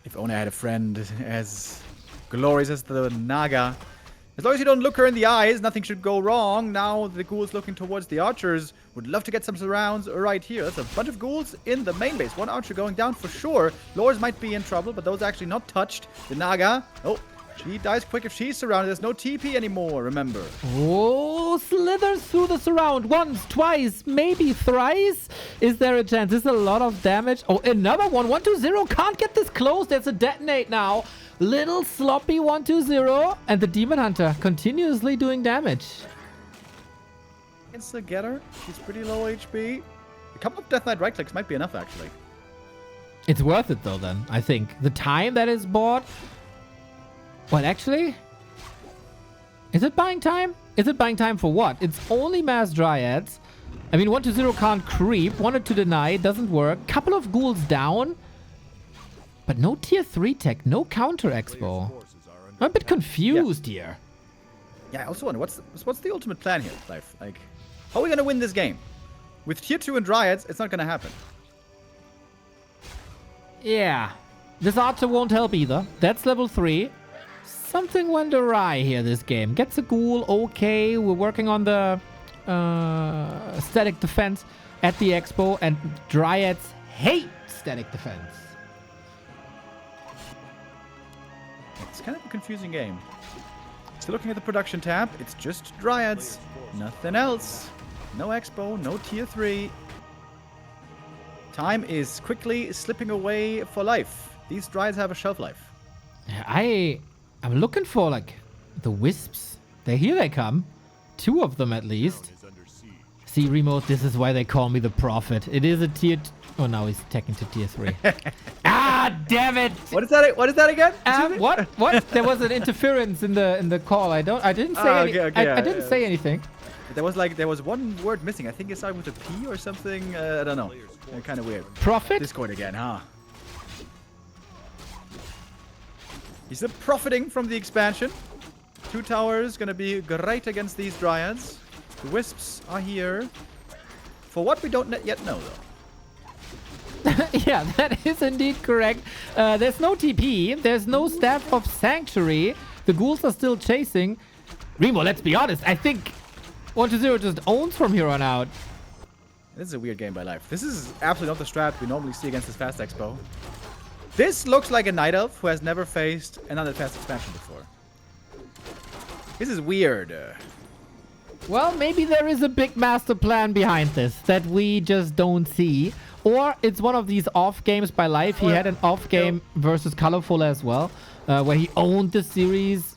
[SPEAKER 1] If only I had a friend as glorious as the Naga. As long as you don't look her in the eyes, nothing should go wrong. Now the ghoul's looking towards the archers. Would love to get some surrounds right here. That's a bunch of ghouls in the main base. One archer going down for sure. Lores might be in trouble, but those actually not touched. The Naga. Oh, she dies quick if she's surrounded. There's no TP anymore, remember.
[SPEAKER 2] Oh, slithers through the surround. Once, twice, maybe thrice. Is there a chance? This is a lot of damage. Oh, another one. 120 can't get this close. There's a detonate now. Little sloppy 120. And the Demon Hunter continuously doing damage.
[SPEAKER 1] It's the getter. She's pretty low HP. A couple of Death Knight right clicks might be enough, actually.
[SPEAKER 2] It's worth it, though, then, I think. The time that is bought... What, actually? Is it buying time? Is it buying time for what? It's only mass dryads. I mean, 120 can't creep. Wanted to deny. Doesn't work. Couple of ghouls down. But no tier 3 tech. No counter expo. I'm a bit confused here.
[SPEAKER 1] Yeah, I also wonder, what's the ultimate plan here, Life? Like, how are we going to win this game? With tier 2 and dryads, it's not going to happen.
[SPEAKER 2] Yeah. This archer won't help either. That's level 3. Something went awry here this game. Gets a ghoul, okay. We're working on the static defense at the expo, and dryads hate static defense.
[SPEAKER 1] It's kind of a confusing game. Still looking at the production tab, it's just dryads. Nothing else. No expo, no tier 3. Time is quickly slipping away for life. These dryads have a shelf life.
[SPEAKER 2] I'm looking for, like, the wisps. Here they come. 2 of them, at least. See, Remote, this is why they call me the Prophet. It is a tier... Oh, now he's taking to tier 3. Ah, damn it!
[SPEAKER 1] What is that? What is that again?
[SPEAKER 2] What? What? There was an interference in the call. I didn't say I didn't say anything.
[SPEAKER 1] There was one word missing. I think it started with a P or something. I don't know. Kind of weird.
[SPEAKER 2] Prophet?
[SPEAKER 1] Discord again, huh? He's still profiting from the expansion. 2 towers gonna be great against these dryads. The wisps are here. For what we don't yet know, though.
[SPEAKER 2] Yeah, that is indeed correct. There's no TP. There's no Staff of Sanctuary. The ghouls are still chasing. Remo, let's be honest. I think 120 just owns from here on out.
[SPEAKER 1] This is a weird game by life. This is absolutely not the strat we normally see against this fast expo. This looks like a Night Elf who has never faced another fast expansion before. This is weird.
[SPEAKER 2] Well, maybe there is a big master plan behind this that we just don't see. Or it's one of these off games by life. He had an off game versus Colorful as well, where he owned the series,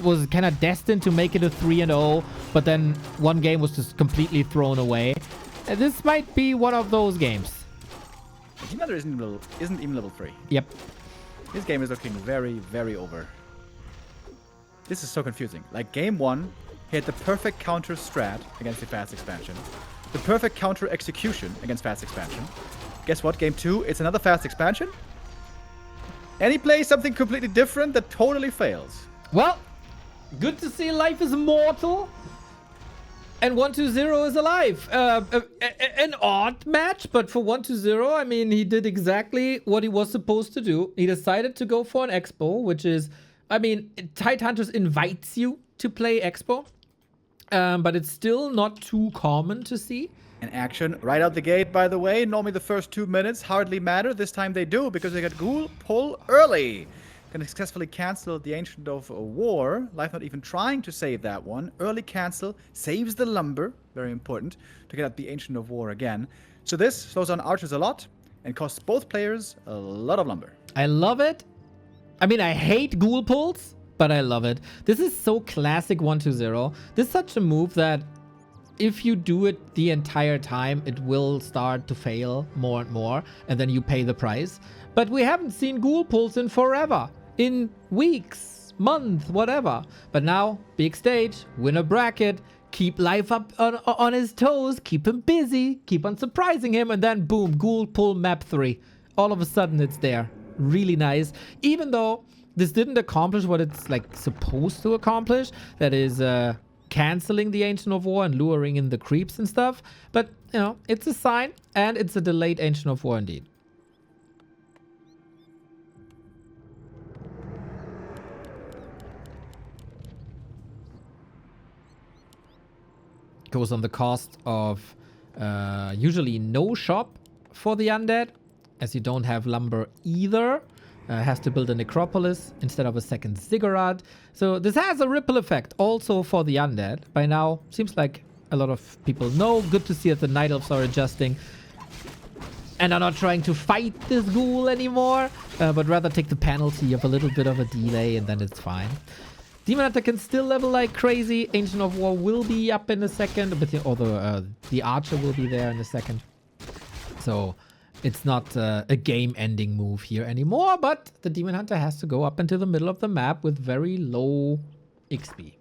[SPEAKER 2] was kind of destined to make it a 3-0, but then one game was just completely thrown away. This might be one of those games.
[SPEAKER 1] Team Leader isn't even level 3.
[SPEAKER 2] Yep.
[SPEAKER 1] This game is looking very, very over. This is so confusing. Like, game 1, he had the perfect counter strat against the fast expansion. The perfect counter execution against fast expansion. Guess what? Game 2, it's another fast expansion. And he plays something completely different that totally fails.
[SPEAKER 2] Well, good to see life is immortal. And 120 is alive. An odd match, but for 120, I mean, he did exactly what he was supposed to do. He decided to go for an expo, which is, I mean, Tidehunters invites you to play expo. But it's still not too common to see.
[SPEAKER 1] An action right out the gate, by the way. Normally the first 2 minutes hardly matter. This time they do, because they got Ghoul pull early. Can successfully cancel the Ancient of War. Life not even trying to save that one. Early cancel saves the lumber. Very important to get at the Ancient of War again. So this slows down archers a lot and costs both players a lot of lumber.
[SPEAKER 2] I love it. I mean, I hate ghoul pulls, but I love it. This is so classic 120. This is such a move that if you do it the entire time, it will start to fail more and more, and then you pay the price. But we haven't seen ghoul pulls in forever. In weeks, months, whatever. But now, big stage, win a bracket, keep life up on his toes, keep him busy, keep on surprising him, and then boom, ghoul pull map 3. All of a sudden it's there. Really nice. Even though this didn't accomplish what it's like supposed to accomplish, that is canceling the Ancient of War and luring in the creeps and stuff. But, you know, it's a sign, and it's a delayed Ancient of War indeed. Goes on the cost of Usually no shop for the undead, as you don't have lumber either. Has to build a necropolis instead of a second ziggurat. So this has a ripple effect also for the undead. By now, seems like a lot of people know. Good to see that the Night Elves are adjusting and are not trying to fight this ghoul anymore, but rather take the penalty of a little bit of a delay, and then it's fine. Demon Hunter can still level like crazy. Ancient of War will be up in a second, but the Archer will be there in a second. So it's not a game-ending move here anymore, but the Demon Hunter has to go up into the middle of the map with very low XP.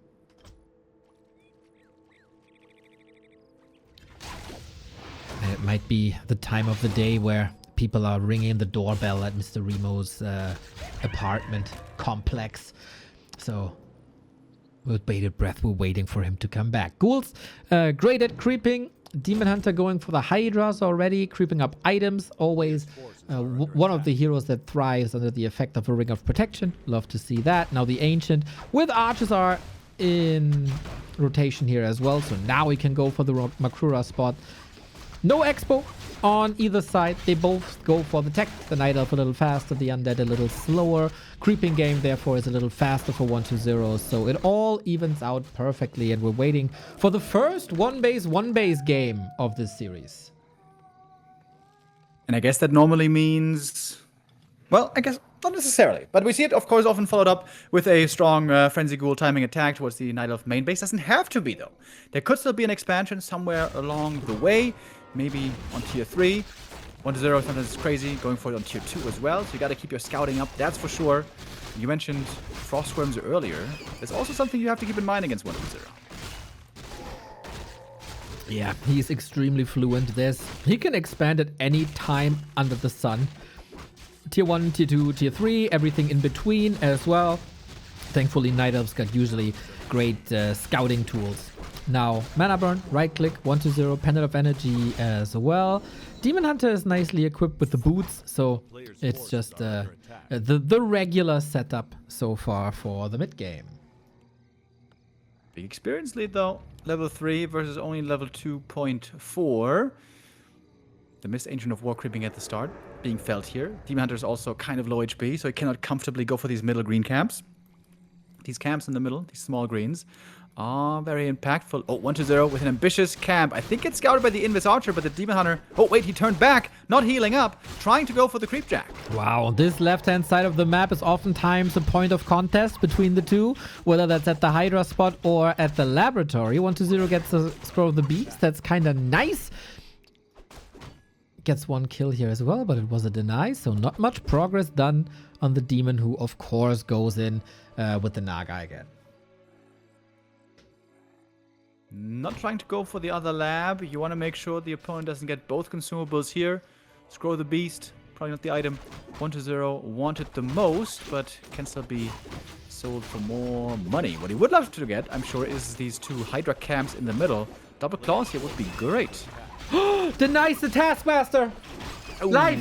[SPEAKER 2] And it might be the time of the day where people are ringing the doorbell at Mr. Remo's apartment complex. So with bated breath, we're waiting for him to come back. Ghouls, great at creeping. Demon Hunter going for the Hydras already, creeping up items. Always one of the heroes that thrives under the effect of a Ring of Protection. Love to see that. Now the Ancient with Archers are in rotation here as well. So now we can go for the Makrura spot. No expo on either side. They both go for the tech. The Night Elf a little faster, the Undead a little slower. Creeping game, therefore, is a little faster for 1-2-0. So it all evens out perfectly. And we're waiting for the first one base game of this series.
[SPEAKER 1] And I guess that normally means... Well, I guess not necessarily. But we see it, of course, often followed up with a strong Frenzy Ghoul timing attack towards the Night Elf main base. Doesn't have to be, though. There could still be an expansion somewhere along the way. Maybe on tier 3. 1-0 sometimes is crazy. Going for it on tier 2 as well. So you got to keep your scouting up, that's for sure. You mentioned Frost Worms earlier. There's also something you have to keep in mind against 1-0.
[SPEAKER 2] Yeah, he's extremely fluent. He can expand at any time under the sun. Tier 1, tier 2, tier 3, everything in between as well. Thankfully, Night Elves got usually great scouting tools. Now, Mana Burn, right click, 1-0, Pendant of Energy as well. Demon Hunter is nicely equipped with the boots, so it's just the regular setup so far for the mid game.
[SPEAKER 1] Big experience lead though. Level 3 versus only level 2.4. The missed Ancient of War creeping at the start, being felt here. Demon Hunter is also kind of low HP, so he cannot comfortably go for these middle green camps. These camps in the middle, these small greens, are very impactful. Oh, 1-0 with an ambitious camp. I think it's scouted by the Invis Archer, but the Demon Hunter... Oh, wait, he turned back, not healing up, trying to go for the Creep Jack.
[SPEAKER 2] Wow, this left-hand side of the map is oftentimes a point of contest between the two, whether that's at the Hydra spot or at the laboratory. 1-0 gets a Scroll of the Beast. That's kind of nice. Gets one kill here as well, but it was a deny, so not much progress done on the Demon, who, of course, goes in with the Naga again.
[SPEAKER 1] Not trying to go for the other lab. You want to make sure the opponent doesn't get both consumables here. Scroll the Beast, probably not the item 1-0 wanted the most, but can still be sold for more money. What he would love to get, I'm sure, is these two Hydra camps in the middle. Double claws here would be great.
[SPEAKER 2] Denies the Taskmaster!
[SPEAKER 1] Ooh.
[SPEAKER 2] Life!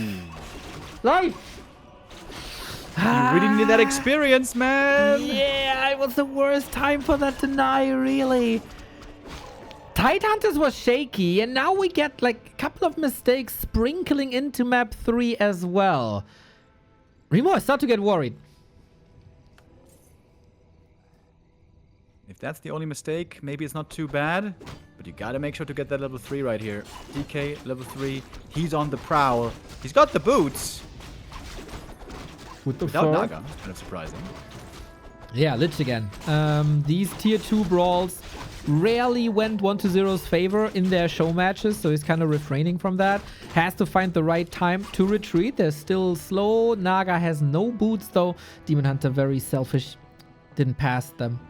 [SPEAKER 1] You really need that experience, man!
[SPEAKER 2] Yeah, it was the worst time for that deny, really. Tidehunters was shaky, and now we get like a couple of mistakes sprinkling into map 3 as well. Remo, I start to get worried.
[SPEAKER 1] If that's the only mistake, maybe it's not too bad. But you gotta make sure to get that level 3 right here. DK, level 3. He's on the prowl. He's got the boots. Without Naga. Kind of surprising.
[SPEAKER 2] Yeah, Lich again. These tier 2 brawls rarely went 1-0's favor in their show matches, so he's kind of refraining from that. Has to find the right time to retreat. They're still slow. Naga has no boots, though. Demon Hunter very selfish. Didn't pass them.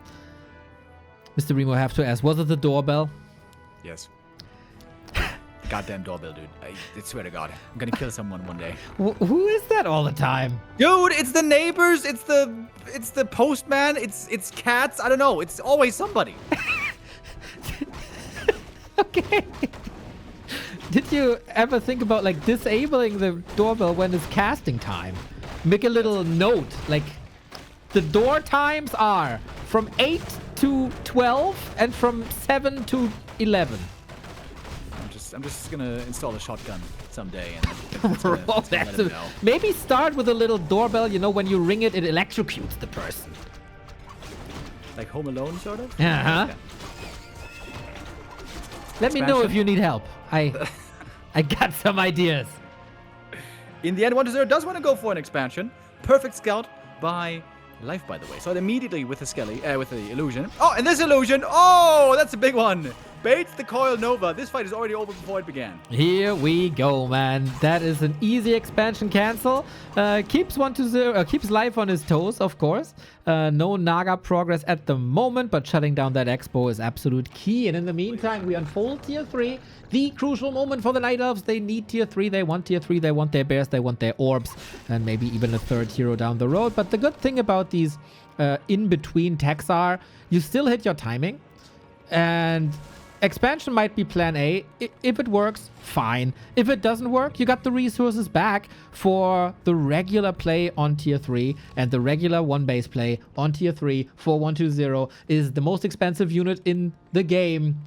[SPEAKER 2] Mr. Remo, have to ask, was it the doorbell?
[SPEAKER 1] Yes. Goddamn doorbell, dude. I swear to God. I'm gonna kill someone one day.
[SPEAKER 2] Who is that all the time?
[SPEAKER 1] Dude, it's the neighbors. It's the postman. It's cats. I don't know. It's always somebody.
[SPEAKER 2] Okay. Did you ever think about like disabling the doorbell when it's casting time? Make a little note, like the door times are from 8 to 12 and from 7 to 11.
[SPEAKER 1] I'm just I'm just gonna install a shotgun someday and it's gonna let him know.
[SPEAKER 2] Maybe start with a little doorbell. You know, when you ring it, it electrocutes the person.
[SPEAKER 1] Like Home Alone, sort of?
[SPEAKER 2] Uh-huh.
[SPEAKER 1] Yeah.
[SPEAKER 2] Let me know if
[SPEAKER 1] Expansion?
[SPEAKER 2] you need help. I got some ideas.
[SPEAKER 1] In the end, 1-0 does want to go for an expansion. Perfect scout by Life, by the way. So immediately with the Skelly, with the illusion. Oh, and this illusion! Oh, that's a big one! Baits the Coil Nova. This fight is already over before it began.
[SPEAKER 2] Here we go, man. That is an easy expansion cancel. Keeps 1-0, keeps Life on his toes, of course. No Naga progress at the moment, but shutting down that Expo is absolute key. And in the meantime, we unfold Tier 3. The crucial moment for the Night Elves. They need Tier 3. They want Tier 3. They want their bears. They want their orbs. And maybe even a third hero down the road. But the good thing about these in-between techs are you still hit your timing. And expansion might be plan A. If it works, fine. If it doesn't work, you got the resources back for the regular play on Tier 3. And the regular one-base play on Tier 3 for 1-2-0 is the most expensive unit in the game.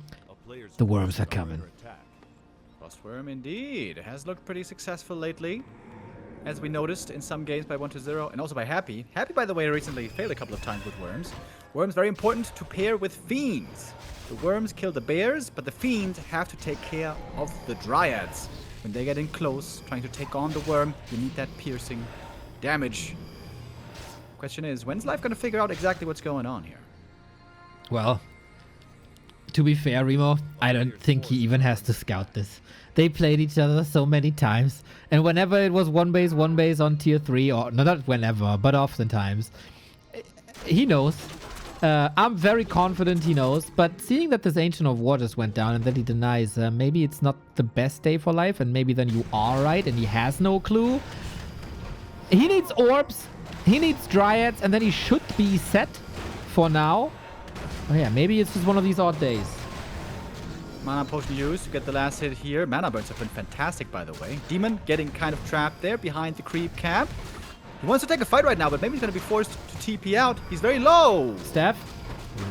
[SPEAKER 2] The worms are coming.
[SPEAKER 1] Frostworm, indeed. Has looked pretty successful lately, as we noticed in some games by 1-0, and also by Happy. Happy, by the way, recently failed a couple of times with Worms. Worms, very important to pair with Fiends. The Worms kill the bears, but the Fiends have to take care of the Dryads. When they get in close, trying to take on the Worm, you need that piercing damage. Question is, when's Life going to figure out exactly what's going on here?
[SPEAKER 2] Well, to be fair, Remo, I don't think he even has to scout this. They played each other so many times, and whenever it was one base on Tier 3, or no, not whenever, but oftentimes, he knows. I'm very confident he knows, but seeing that this Ancient of War just went down and that he denies, maybe it's not the best day for Life, and maybe then you are right and he has no clue. He needs orbs, he needs dryads, and then he should be set for now. Oh yeah, maybe it's just one of these odd days.
[SPEAKER 1] Mana potion used to get the last hit here. Mana burns have been fantastic, by the way. Demon getting kind of trapped there behind the creep camp. He wants to take a fight right now, but maybe he's going to be forced to TP out. He's very low.
[SPEAKER 2] Steph,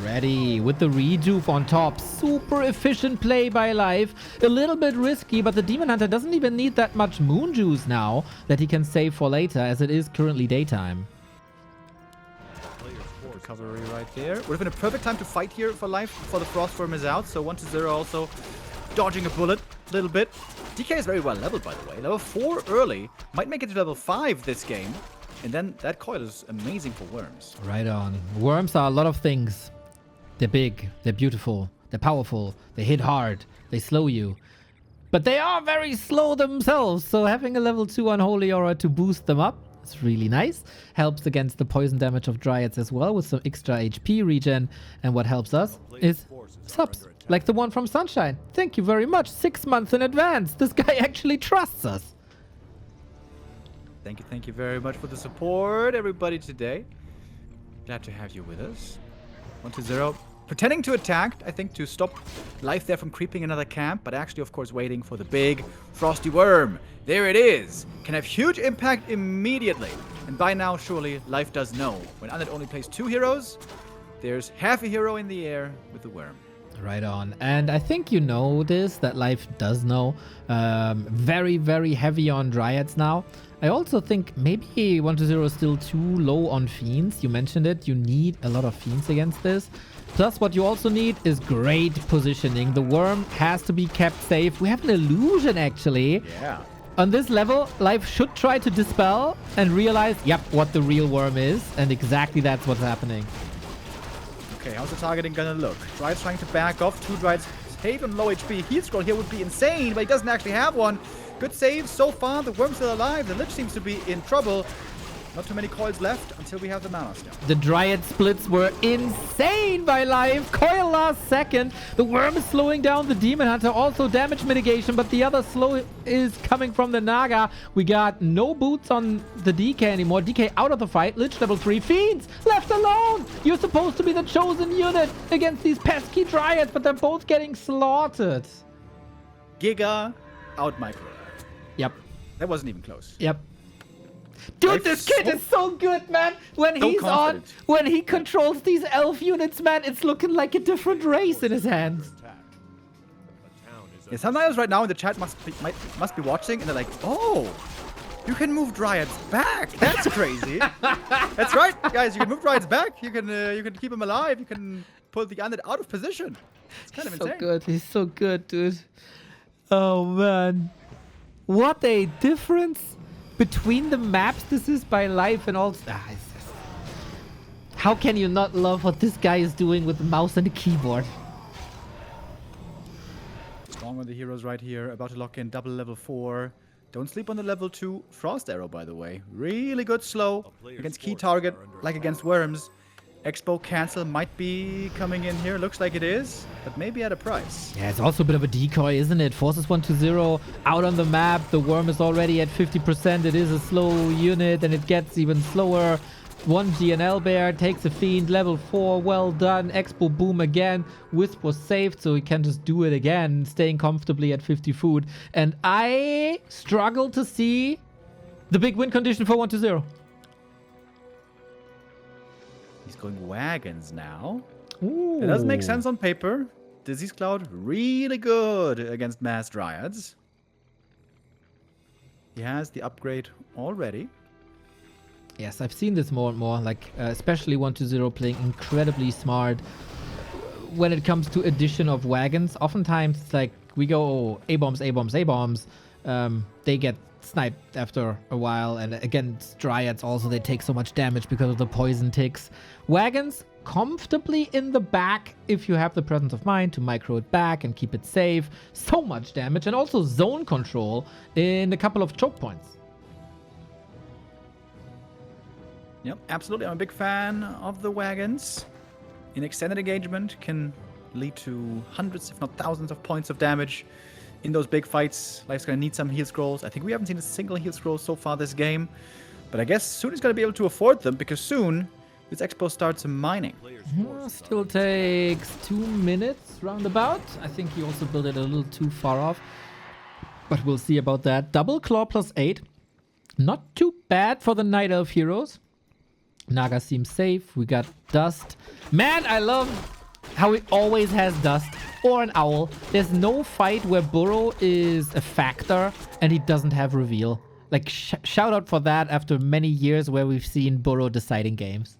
[SPEAKER 2] ready with the rejuve on top. Super efficient play by Life. A little bit risky, but the Demon Hunter doesn't even need that much moon juice now that he can save for later, as it is currently daytime.
[SPEAKER 1] Recovery right there. Would have been a perfect time to fight here for Life before the Frostworm is out. So 1-0 also dodging a bullet a little bit. DK is very well leveled, by the way. Level 4 early. Might make it to level 5 this game. And then that coil is amazing for Worms.
[SPEAKER 2] Right on. Worms are a lot of things. They're big. They're beautiful. They're powerful. They hit hard. They slow you. But they are very slow themselves. So having a level 2 Unholy Aura to boost them up, it's really nice. Helps against the poison damage of Dryads as well with some extra HP regen. And what helps us is subs. Like the one from Sunshine. Thank you very much. 6 months in advance. This guy actually trusts us.
[SPEAKER 1] Thank you very much for the support, everybody, today. Glad to have you with us. 1-0. Pretending to attack, I think, to stop Life there from creeping another camp, but actually, of course, waiting for the big Frosty Worm. There it is. Can have huge impact immediately. And by now, surely, Life does know. When Undead only plays 2 heroes, there's half a hero in the air with the Worm.
[SPEAKER 2] Right on. And I think you know this, that Life does know. Very, very heavy on Dryads now. I also think maybe 1-0 is still too low on Fiends. You mentioned it. You need a lot of Fiends against this. Plus, what you also need is great positioning. The Worm has to be kept safe. We have an illusion, actually.
[SPEAKER 1] Yeah.
[SPEAKER 2] On this level, Life should try to dispel and realize, yep, what the real Worm is. And exactly that's what's happening.
[SPEAKER 1] Okay, how's the targeting gonna look? Dryads trying to back off. 2 Dryads save on low HP. Heal scroll here would be insane, but he doesn't actually have one. Good save so far. The Worm's still alive. The Lich seems to be in trouble. Not too many coils left until we have the mana stone.
[SPEAKER 2] The Dryad splits were insane by Life. Coil last second. The Worm is slowing down the Demon Hunter. Also damage mitigation, but the other slow is coming from the Naga. We got no boots on the DK anymore. DK out of the fight. Lich level 3. Fiends left alone. You're supposed to be the chosen unit against these pesky Dryads, but they're both getting slaughtered.
[SPEAKER 1] Giga out micro.
[SPEAKER 2] Yep.
[SPEAKER 1] That wasn't even close.
[SPEAKER 2] Yep. Dude,
[SPEAKER 1] Life
[SPEAKER 2] this kid is so good, man. When
[SPEAKER 1] so
[SPEAKER 2] he's
[SPEAKER 1] confident.
[SPEAKER 2] on, when he controls these elf units, man, it's looking like a different race in his hands.
[SPEAKER 3] Attack. A town is
[SPEAKER 1] Yeah, some Niles right now in the chat must be watching, and they're like, oh, you can move Dryads back. That's crazy. That's right, guys. You can move Dryads back. You can keep them alive. You can pull the undead out of position. It's kind of insane.
[SPEAKER 2] So good. He's so good, dude. Oh, man. What a difference between the maps this is by life and all. How can you not love what this guy is doing with the mouse and the keyboard?
[SPEAKER 1] Strong on the heroes right here. About to lock in double level 4. Don't sleep on the level 2 Frost Arrow, by the way. Really good slow against key target, like against Worms. Expo cancel might be coming in here. Looks like it is, but maybe at a price.
[SPEAKER 2] Yeah, it's also a bit of a decoy, isn't it? Forces 1-0 out on the map. The Worm is already at 50%. It is a slow unit, and it gets even slower. One GNL bear takes a fiend, level 4, well done. Expo boom again. Wisp was saved, so he can just do it again, staying comfortably at 50 food. And I struggle to see the big win condition for 1-0.
[SPEAKER 1] He's going wagons now.
[SPEAKER 2] Ooh.
[SPEAKER 1] It does make sense on paper. Disease Cloud, really good against Mass Dryads. He has the upgrade already.
[SPEAKER 2] Yes, I've seen this more and more, like especially 1-0 playing incredibly smart when it comes to addition of wagons. Oftentimes, it's like we go A-bombs, A-bombs, A-bombs. They get sniped after a while, and against Dryads also they take so much damage because of the poison ticks. Wagons comfortably in the back if you have the presence of mind to micro it back and keep it safe. So much damage, and also zone control in a couple of choke points.
[SPEAKER 1] Yep, absolutely. I'm a big fan of the wagons. In extended engagement can lead to hundreds, if not thousands, of points of damage in those big fights. Life's gonna need some heal scrolls. I think we haven't seen a single heal scroll so far this game, but I guess soon he's gonna be able to afford them because soon this expo starts mining.
[SPEAKER 2] Still takes 2 minutes roundabout. I think he also built it a little too far off, but we'll see about that. Double claw plus 8. Not too bad for the Night Elf heroes. Naga seems safe. We got Dust. Man, I love how he always has Dust or an Owl. There's no fight where Burrow is a factor and he doesn't have Reveal. Like, shout out for that after many years where we've seen Burrow deciding games.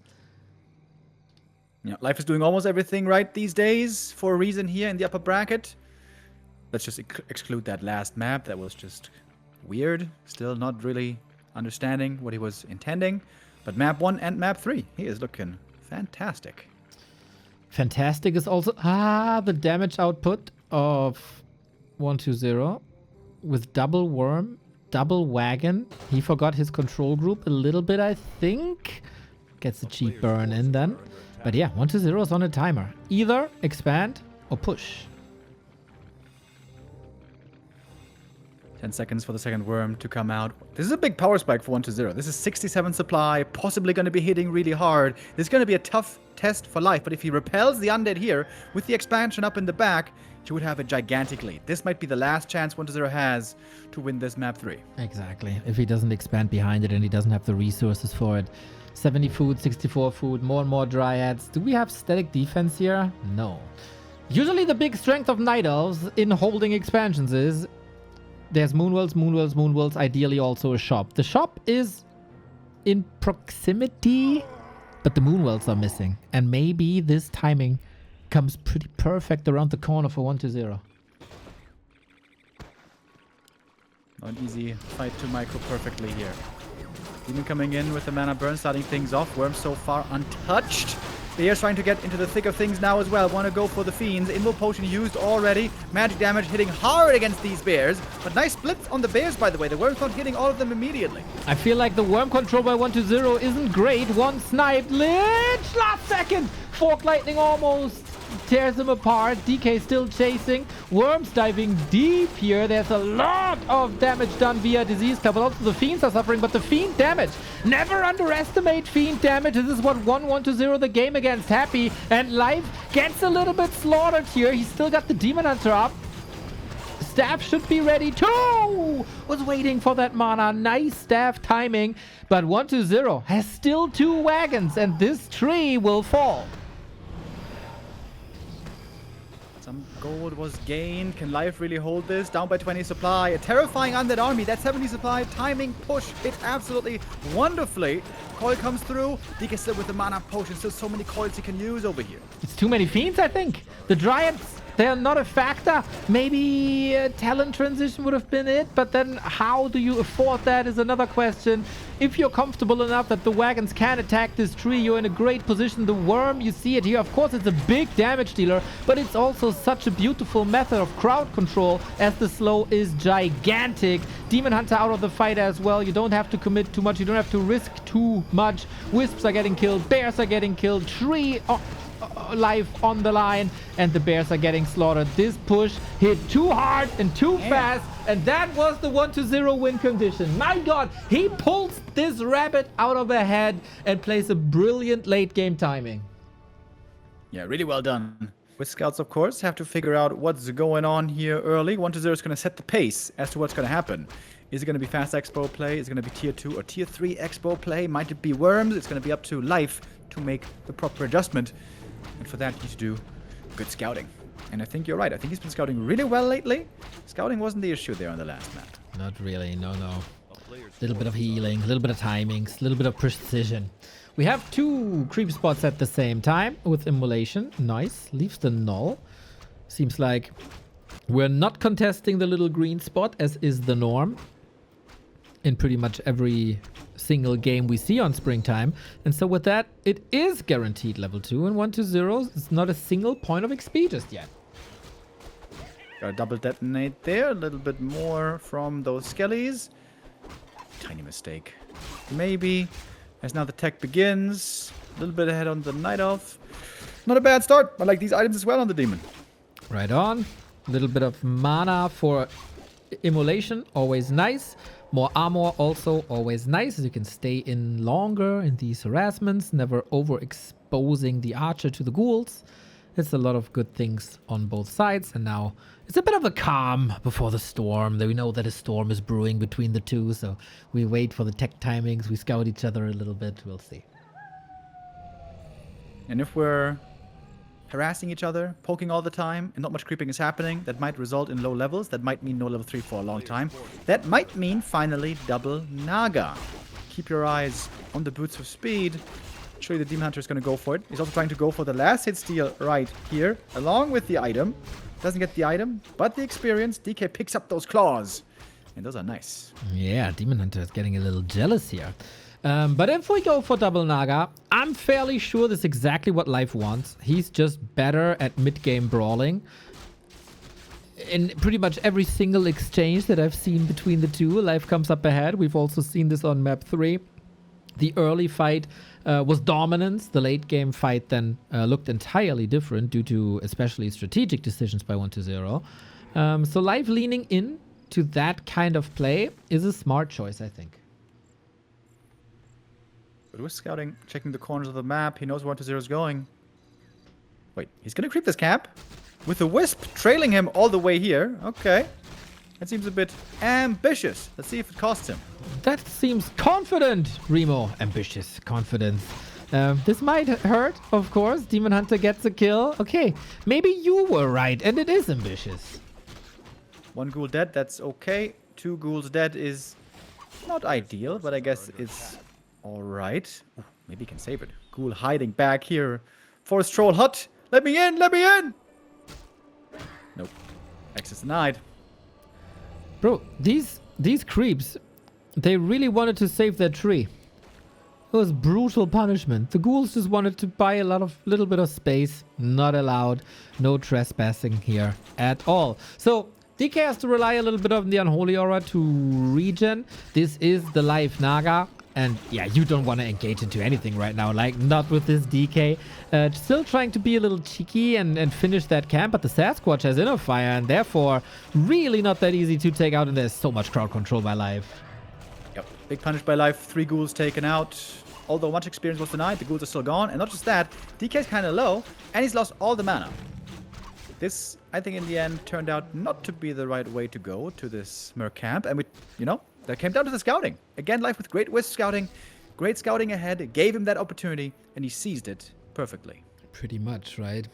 [SPEAKER 1] Yeah, Life is doing almost everything right these days for a reason here in the upper bracket. Let's just exclude that last map. That was just weird. Still not really understanding what he was intending. But map 1 and map 3, he is looking fantastic.
[SPEAKER 2] Fantastic is also the damage output of 1-2-0 with double worm, double wagon. He forgot his control group a little bit, I think. Gets a cheap burn in then. But yeah, 1-2-0 is on a timer. Either expand or push.
[SPEAKER 1] 10 seconds for the second worm to come out. This is a big power spike for 1-0. This is 67 supply, possibly going to be hitting really hard. This is going to be a tough test for Life, but if he repels the undead here, with the expansion up in the back, he would have a gigantic lead. This might be the last chance 1-0 has to win this map 3.
[SPEAKER 2] Exactly. If he doesn't expand behind it and he doesn't have the resources for it. 70 food, 64 food, more and more Dryads. Do we have static defense here? No. Usually the big strength of Night Elves in holding expansions is there's Moonwells, Moonwells, Moonwells, ideally also a shop. The shop is in proximity, but the Moonwells are missing. And maybe this timing comes pretty perfect around the corner for 1-0.
[SPEAKER 1] Not an easy fight to micro perfectly here. Demon coming in with the mana burn, starting things off. Worm so far untouched. Bears trying to get into the thick of things now as well. Want to go for the fiends. Invul potion used already. Magic damage hitting hard against these bears. But nice splits on the bears, by the way. The worm's not hitting all of them immediately.
[SPEAKER 2] I feel like the worm control by 1-0 isn't great. One sniped. Lich last second. Fork lightning almost tears him apart. DK still chasing. Worms diving deep here. There's a lot of damage done via disease club, but also the fiends are suffering. But the fiend damage, never underestimate fiend damage. This is what 1-1-0 the game against Happy, and Life gets a little bit slaughtered here. He's still got the demon hunter up. Staff should be ready too. Was waiting for that mana. Nice staff timing, but 1-0 has still 2 wagons, and this tree will fall.
[SPEAKER 1] Some gold was gained. Can Life really hold this? Down by 20 supply. A terrifying undead army. That 70 supply. Timing push hit absolutely wonderfully. Coil comes through. DK still with the mana potion. Still so many coils he can use over here.
[SPEAKER 2] It's too many fiends, I think. The Dryads, they are not a factor. Maybe a talent transition would have been it, but then how do you afford that is another question. If you're comfortable enough that the wagons can attack this tree, you're in a great position. The worm, you see it here. Of course, it's a big damage dealer, but it's also such a beautiful method of crowd control as the slow is gigantic. Demon Hunter out of the fight as well. You don't have to commit too much. You don't have to risk too much. Wisps are getting killed. Bears are getting killed. Tree life on the line, and the bears are getting slaughtered. This push hit too hard and too fast, and that was the 1-0 win condition. My god, he pulls this rabbit out of a head and plays a brilliant late game timing.
[SPEAKER 1] Yeah, really well done. With scouts, of course, have to figure out what's going on here early. 1-0 is going to set the pace as to what's going to happen. Is it going to be fast expo play? Is it going to be tier 2 or tier 3 expo play? Might it be worms? It's going to be up to Life to make the proper adjustment. And for that, you need to do good scouting. And I think you're right. I think he's been scouting really well lately. Scouting wasn't the issue there on the last map.
[SPEAKER 2] Not really, no. A little bit of healing, a little bit of timings, a little bit of precision. We have 2 creep spots at the same time with immolation. Nice. Leaves the null. Seems like we're not contesting the little green spot, as is the norm in pretty much every single game we see on Springtime. And so with that, it is guaranteed level 2 and 1-0. It's not a single point of XP just yet.
[SPEAKER 1] Got a double detonate there. A little bit more from those skellies. Tiny mistake. Maybe. As now the tech begins. A little bit ahead on the Night Elf. Not a bad start. I like these items as well on the Demon.
[SPEAKER 2] Right on. A little bit of mana for immolation. Always nice. More armor also always nice, as you can stay in longer in these harassments, never overexposing the archer to the ghouls. It's a lot of good things on both sides, and now it's a bit of a calm before the storm. We know that a storm is brewing between the two, so we wait for the tech timings, we scout each other a little bit, we'll see.
[SPEAKER 1] And if we're harassing each other, poking all the time, and not much creeping is happening, that might result in low levels. That might mean no level 3 for a long time. That might mean finally double Naga. Keep your eyes on the boots of speed. Surely the Demon Hunter is going to go for it. He's also trying to go for the last hit steal right here, along with the item. Doesn't get the item, but the experience. DK picks up those claws. And those are nice.
[SPEAKER 2] Yeah, Demon Hunter is getting a little jealous here. But if we go for double Naga, I'm fairly sure this is exactly what Life wants. He's just better at mid-game brawling. In pretty much every single exchange that I've seen between the two, Life comes up ahead. We've also seen this on map 3. The early fight was dominance. The late game fight then looked entirely different due to especially strategic decisions by 1-0. So Life leaning in to that kind of play is a smart choice, I think.
[SPEAKER 1] But we're scouting, checking the corners of the map. He knows where 1-0 is going. Wait, he's going to creep this camp? With the Wisp trailing him all the way here. Okay. That seems a bit ambitious. Let's see if it costs him.
[SPEAKER 2] That seems confident, Remo. Ambitious, confidence. This might hurt, of course. Demon Hunter gets a kill. Okay, maybe you were right, and it is ambitious.
[SPEAKER 1] 1 ghoul dead, that's okay. 2 ghouls dead is not ideal, but I guess it's alright. Maybe he can save it. Ghoul hiding back here. Forest Troll hut. Let me in, let me in! Nope. Access denied.
[SPEAKER 2] Bro, these creeps, they really wanted to save their tree. It was brutal punishment. The ghouls just wanted to buy a little bit of space. Not allowed. No trespassing here at all. So DK has to rely a little bit on the Unholy Aura to regen. This is the live Naga. And yeah, you don't want to engage into anything right now. Like, not with this DK. Still trying to be a little cheeky and finish that camp. But the Sasquatch has Inner Fire. And therefore, really not that easy to take out. And there's so much crowd control by Life.
[SPEAKER 1] Yep. Big punish by Life. 3 ghouls taken out. Although much experience was denied, the ghouls are still gone. And not just that, DK's kind of low. And he's lost all the mana. This, I think, in the end, turned out not to be the right way to go to this Merc camp. And we, that came down to the scouting. Again, Life with great Wisp scouting. Great scouting ahead. It gave him that opportunity, and he seized it perfectly.
[SPEAKER 2] Pretty much, right?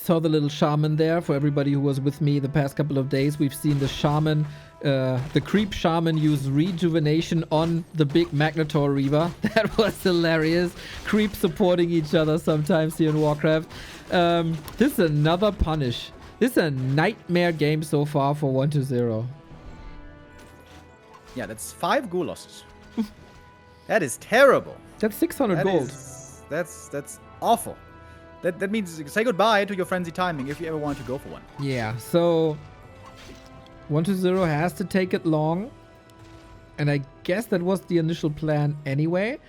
[SPEAKER 2] Saw the little shaman there. For everybody who was with me the past couple of days, we've seen the shaman, the creep shaman use rejuvenation on the big Magnetor Reaver. That was hilarious. Creep supporting each other sometimes here in Warcraft. This is another punish. This is a nightmare game so far for 1-0.
[SPEAKER 1] Yeah, that's 5 ghoul losses. That is terrible.
[SPEAKER 2] That's 600 gold.
[SPEAKER 1] That's awful. That means say goodbye to your frenzy timing if you ever want to go for one.
[SPEAKER 2] Yeah, so 1-0 has to take it long. And I guess that was the initial plan anyway.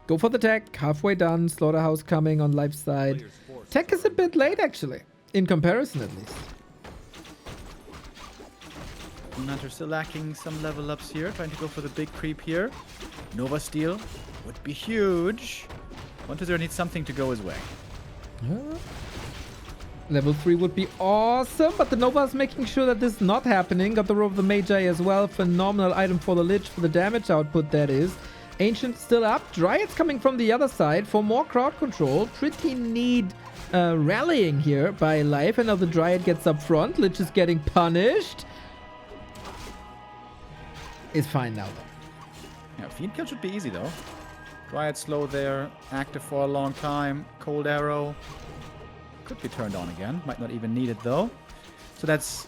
[SPEAKER 2] Go for the tech, halfway done, Slaughterhouse coming on life side. Tech is a bit late actually, in comparison at least.
[SPEAKER 1] Hunter still lacking some level ups here, trying to go for the big creep here. Nova Steel would be huge. 1-0 needs something to go his way.
[SPEAKER 2] Level 3 would be awesome, but the Nova is making sure that this is not happening. Got the Robe of the Magi as well. Phenomenal item for the Lich for the damage output that is. Ancient still up. Dryads coming from the other side for more crowd control. Pretty neat rallying here by Life. And now the Dryad gets up front. Lich is getting punished. It's fine now though.
[SPEAKER 1] Yeah, Fiend kill should be easy though. Dryad slow there, active for a long time. Cold Arrow could be turned on again. Might not even need it though. So that's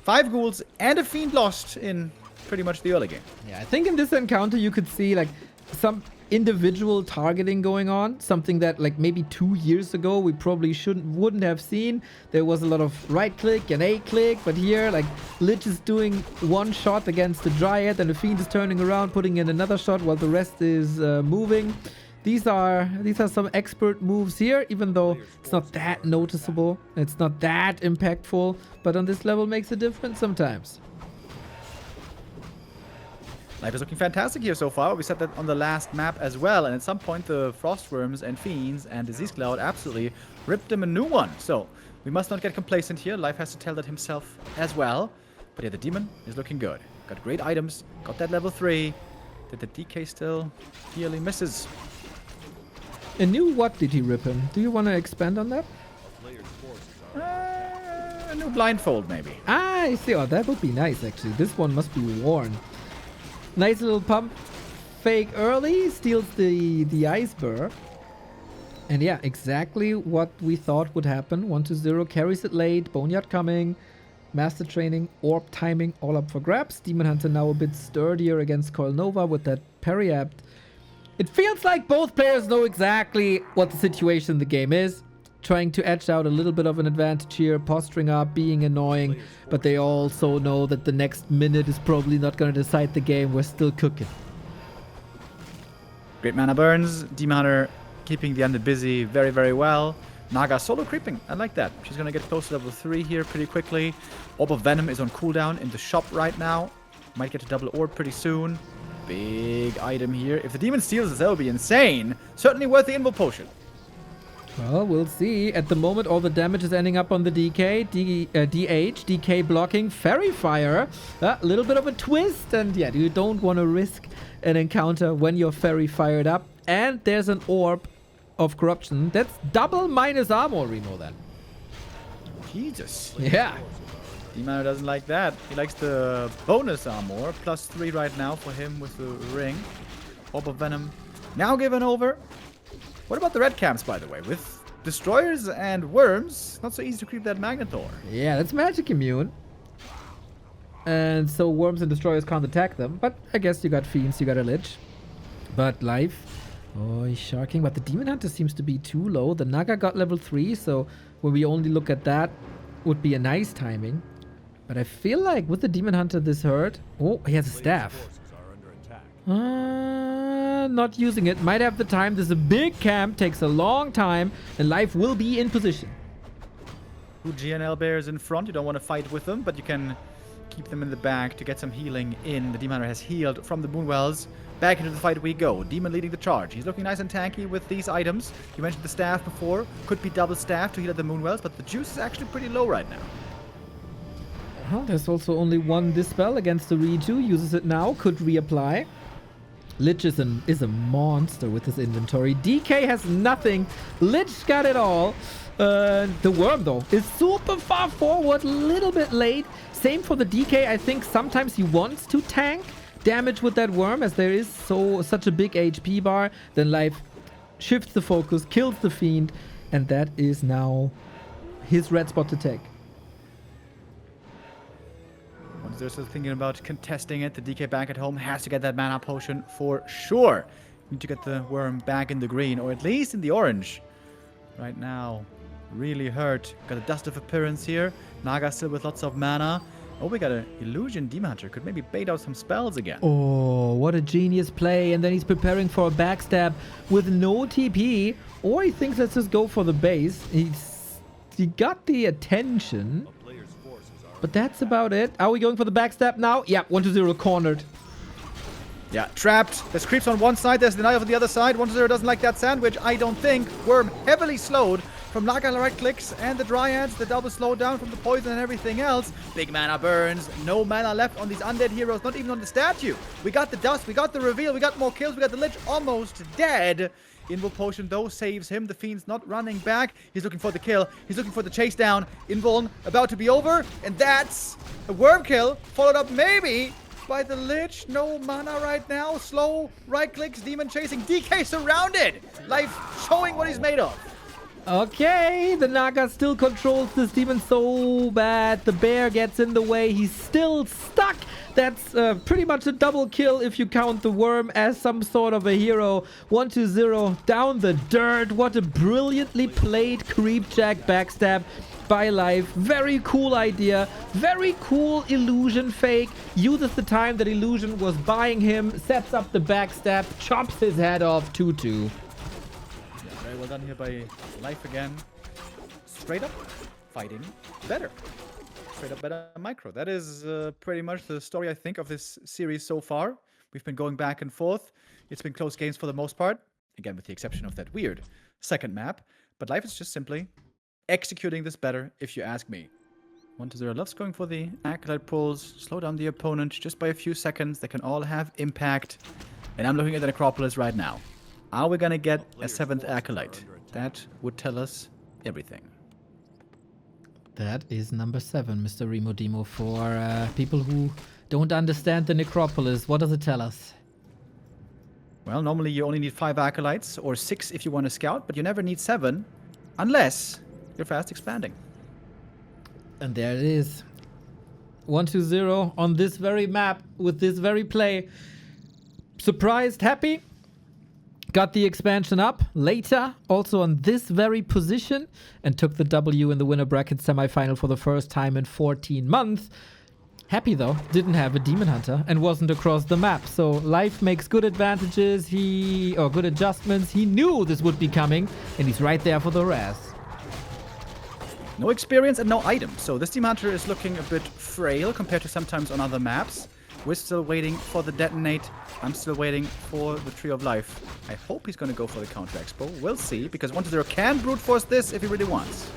[SPEAKER 1] 5 ghouls and a Fiend lost in pretty much the early game.
[SPEAKER 2] Yeah, I think in this encounter you could see like some individual targeting going on, something that like maybe 2 years ago we probably wouldn't have seen. There was a lot of right click and A click, but here like Lich is doing one shot against the Dryad and the Fiend is turning around, putting in another shot while the rest is moving. These are some expert moves here, even though it's not that noticeable, it's not that impactful, but on this level makes a difference sometimes.
[SPEAKER 1] Life is looking fantastic here so far. We said that on the last map as well. And at some point, the Frostworms and Fiends and Disease Cloud absolutely ripped him a new one. So we must not get complacent here. Life has to tell that himself as well. But yeah, the Demon is looking good. Got great items. Got that level 3. Did the DK still nearly misses?
[SPEAKER 2] A new what did he rip him? Do you want to expand on that?
[SPEAKER 1] A new blindfold, maybe.
[SPEAKER 2] Ah, I see. Oh, that would be nice, actually. This one must be worn. Nice little pump fake early, steals the ice burr. And yeah, exactly what we thought would happen. 1-0 carries it late, Boneyard coming, master training, orb timing, all up for grabs. Demon Hunter now a bit sturdier against Coil Nova with that Periapt. It feels like both players know exactly what the situation in the game is. Trying to edge out a little bit of an advantage here, posturing up, being annoying, but they also know that the next minute is probably not going to decide the game. We're still cooking.
[SPEAKER 1] Great mana burns. Demon Hunter keeping the undead busy very, very well. Naga solo creeping. I like that. She's going to get close to level 3 here pretty quickly. Orb of Venom is on cooldown in the shop right now. Might get to double orb pretty soon. Big item here. If the demon steals this, that would be insane. Certainly worth the Invul Potion.
[SPEAKER 2] Well, we'll see. At the moment, all the damage is ending up on the DK. DK blocking. Fairy Fire. A little bit of a twist. And yeah, you don't want to risk an encounter when you're Fairy Fired up. And there's an Orb of Corruption. That's double minus armor, Remo, then.
[SPEAKER 1] Jesus.
[SPEAKER 2] Yeah.
[SPEAKER 1] Demon doesn't like that. He likes the bonus armor. +3 right now for him with the ring. Orb of Venom now given over. What about the red camps, by the way? With destroyers and worms, not so easy to creep that Magnetor.
[SPEAKER 2] Yeah, that's magic immune. And so worms and destroyers can't attack them. But I guess you got fiends, you got a lich. But life. Oh, he's sharking. But the Demon Hunter seems to be too low. The Naga got level 3, so when we only look at that, would be a nice timing. But I feel like with the Demon Hunter this hurt. Oh, he has a staff. Not using it. Might have the time. This is a big camp. Takes a long time. And life will be in position.
[SPEAKER 1] 2 GNL bears in front. You don't want to fight with them, but you can keep them in the back to get some healing in. The Demon Hunter has healed from the Moonwells. Back into the fight we go. Demon leading the charge. He's looking nice and tanky with these items. You mentioned the staff before. Could be double staff to heal at the Moonwells, but the juice is actually pretty low right now.
[SPEAKER 2] Well, there's also only one Dispel against the Reju. Uses it now. Could reapply. Lich is a monster with his inventory. DK has nothing. Lich got it all. The worm, though, is super far forward, little bit late. Same for the DK. I think sometimes he wants to tank damage with that worm, as there is such a big HP bar. Then Life shifts the focus, kills the fiend, and that is now his red spot to take.
[SPEAKER 1] Once they're still thinking about contesting it, the DK back at home has to get that mana potion for sure. Need to get the worm back in the green, or at least in the orange. Right now, really hurt. Got a Dust of Appearance here. Naga still with lots of mana. Oh, we got an Illusion Demon Hunter. Could maybe bait out some spells again.
[SPEAKER 2] Oh, what a genius play. And then he's preparing for a backstab with no TP. Or he thinks let's just go for the base. He got the attention. But that's about it. Are we going for the backstab now? Yeah, 1-0 cornered.
[SPEAKER 1] Yeah, trapped. There's creeps on one side, there's Denial on the other side. 1-0 doesn't like that sandwich, I don't think. Worm heavily slowed from Naga right clicks and the Dryads, the double slowdown from the poison and everything else. Big mana burns, no mana left on these undead heroes, not even on the statue. We got the dust, we got the reveal, we got more kills, we got the Lich almost dead. Invul Potion, though, saves him. The Fiend's not running back. He's looking for the kill. He's looking for the chase down. Invuln about to be over. And that's a worm kill, followed up maybe by the Lich. No mana right now. Slow right clicks. Demon chasing. DK surrounded. Life showing what he's made of.
[SPEAKER 2] Okay, the Naga still controls this demon so bad. The bear gets in the way. He's still stuck. That's pretty much a double kill if you count the worm as some sort of a hero. 1-0 down the dirt. What a brilliantly played creepjack backstab by Life. Very cool idea. Very cool illusion fake. Uses the time that illusion was buying him. Sets up the backstab. Chops his head off. 2-2.
[SPEAKER 1] Very well done here by Life again. Straight up fighting better. Straight up better micro. That is pretty much the story, I think, of this series so far. We've been going back and forth. It's been close games for the most part. Again, with the exception of that weird second map. But Life is just simply executing this better, if you ask me. 1-0 loves going for the Acolyte pulls. Slow down the opponent just by a few seconds. They can all have impact. And I'm looking at the Necropolis right now. Are we going to get a 7th Acolyte? That would tell us everything.
[SPEAKER 2] That is number 7, Mr. Remo Demo. For people who don't understand the Necropolis, what does it tell us?
[SPEAKER 1] Well, normally you only need 5 Acolytes, or 6 if you want to scout, but you never need 7, unless you're fast expanding.
[SPEAKER 2] And there it is. 1-0 on this very map, with this very play. Surprised, happy. Got the expansion up later, also on this very position, and took the W in the winner bracket semifinal for the first time in 14 months. Happy though, didn't have a Demon Hunter and wasn't across the map. So Life makes good advantages, good adjustments. He knew this would be coming, and he's right there for the res.
[SPEAKER 1] No experience and no item, so this Demon Hunter is looking a bit frail compared to sometimes on other maps. We're still waiting for the detonate. I'm still waiting for the Tree of Life. I hope he's going to go for the counter expo. We'll see, because 1-0 can brute force this if he really wants.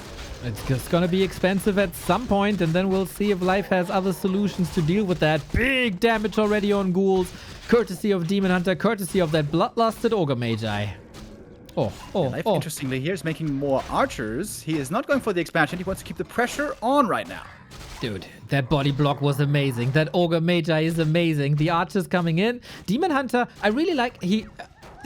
[SPEAKER 2] It's just going to be expensive at some point, and then we'll see if Life has other solutions to deal with that. Big damage already on ghouls, courtesy of Demon Hunter, courtesy of that bloodlusted Ogre Magi.
[SPEAKER 1] Life, interestingly, here is making more archers. He is not going for the expansion. He wants to keep the pressure on right now.
[SPEAKER 2] Dude, that body block was amazing. That Ogre Magi is amazing. The archers coming in. Demon Hunter, I really like, he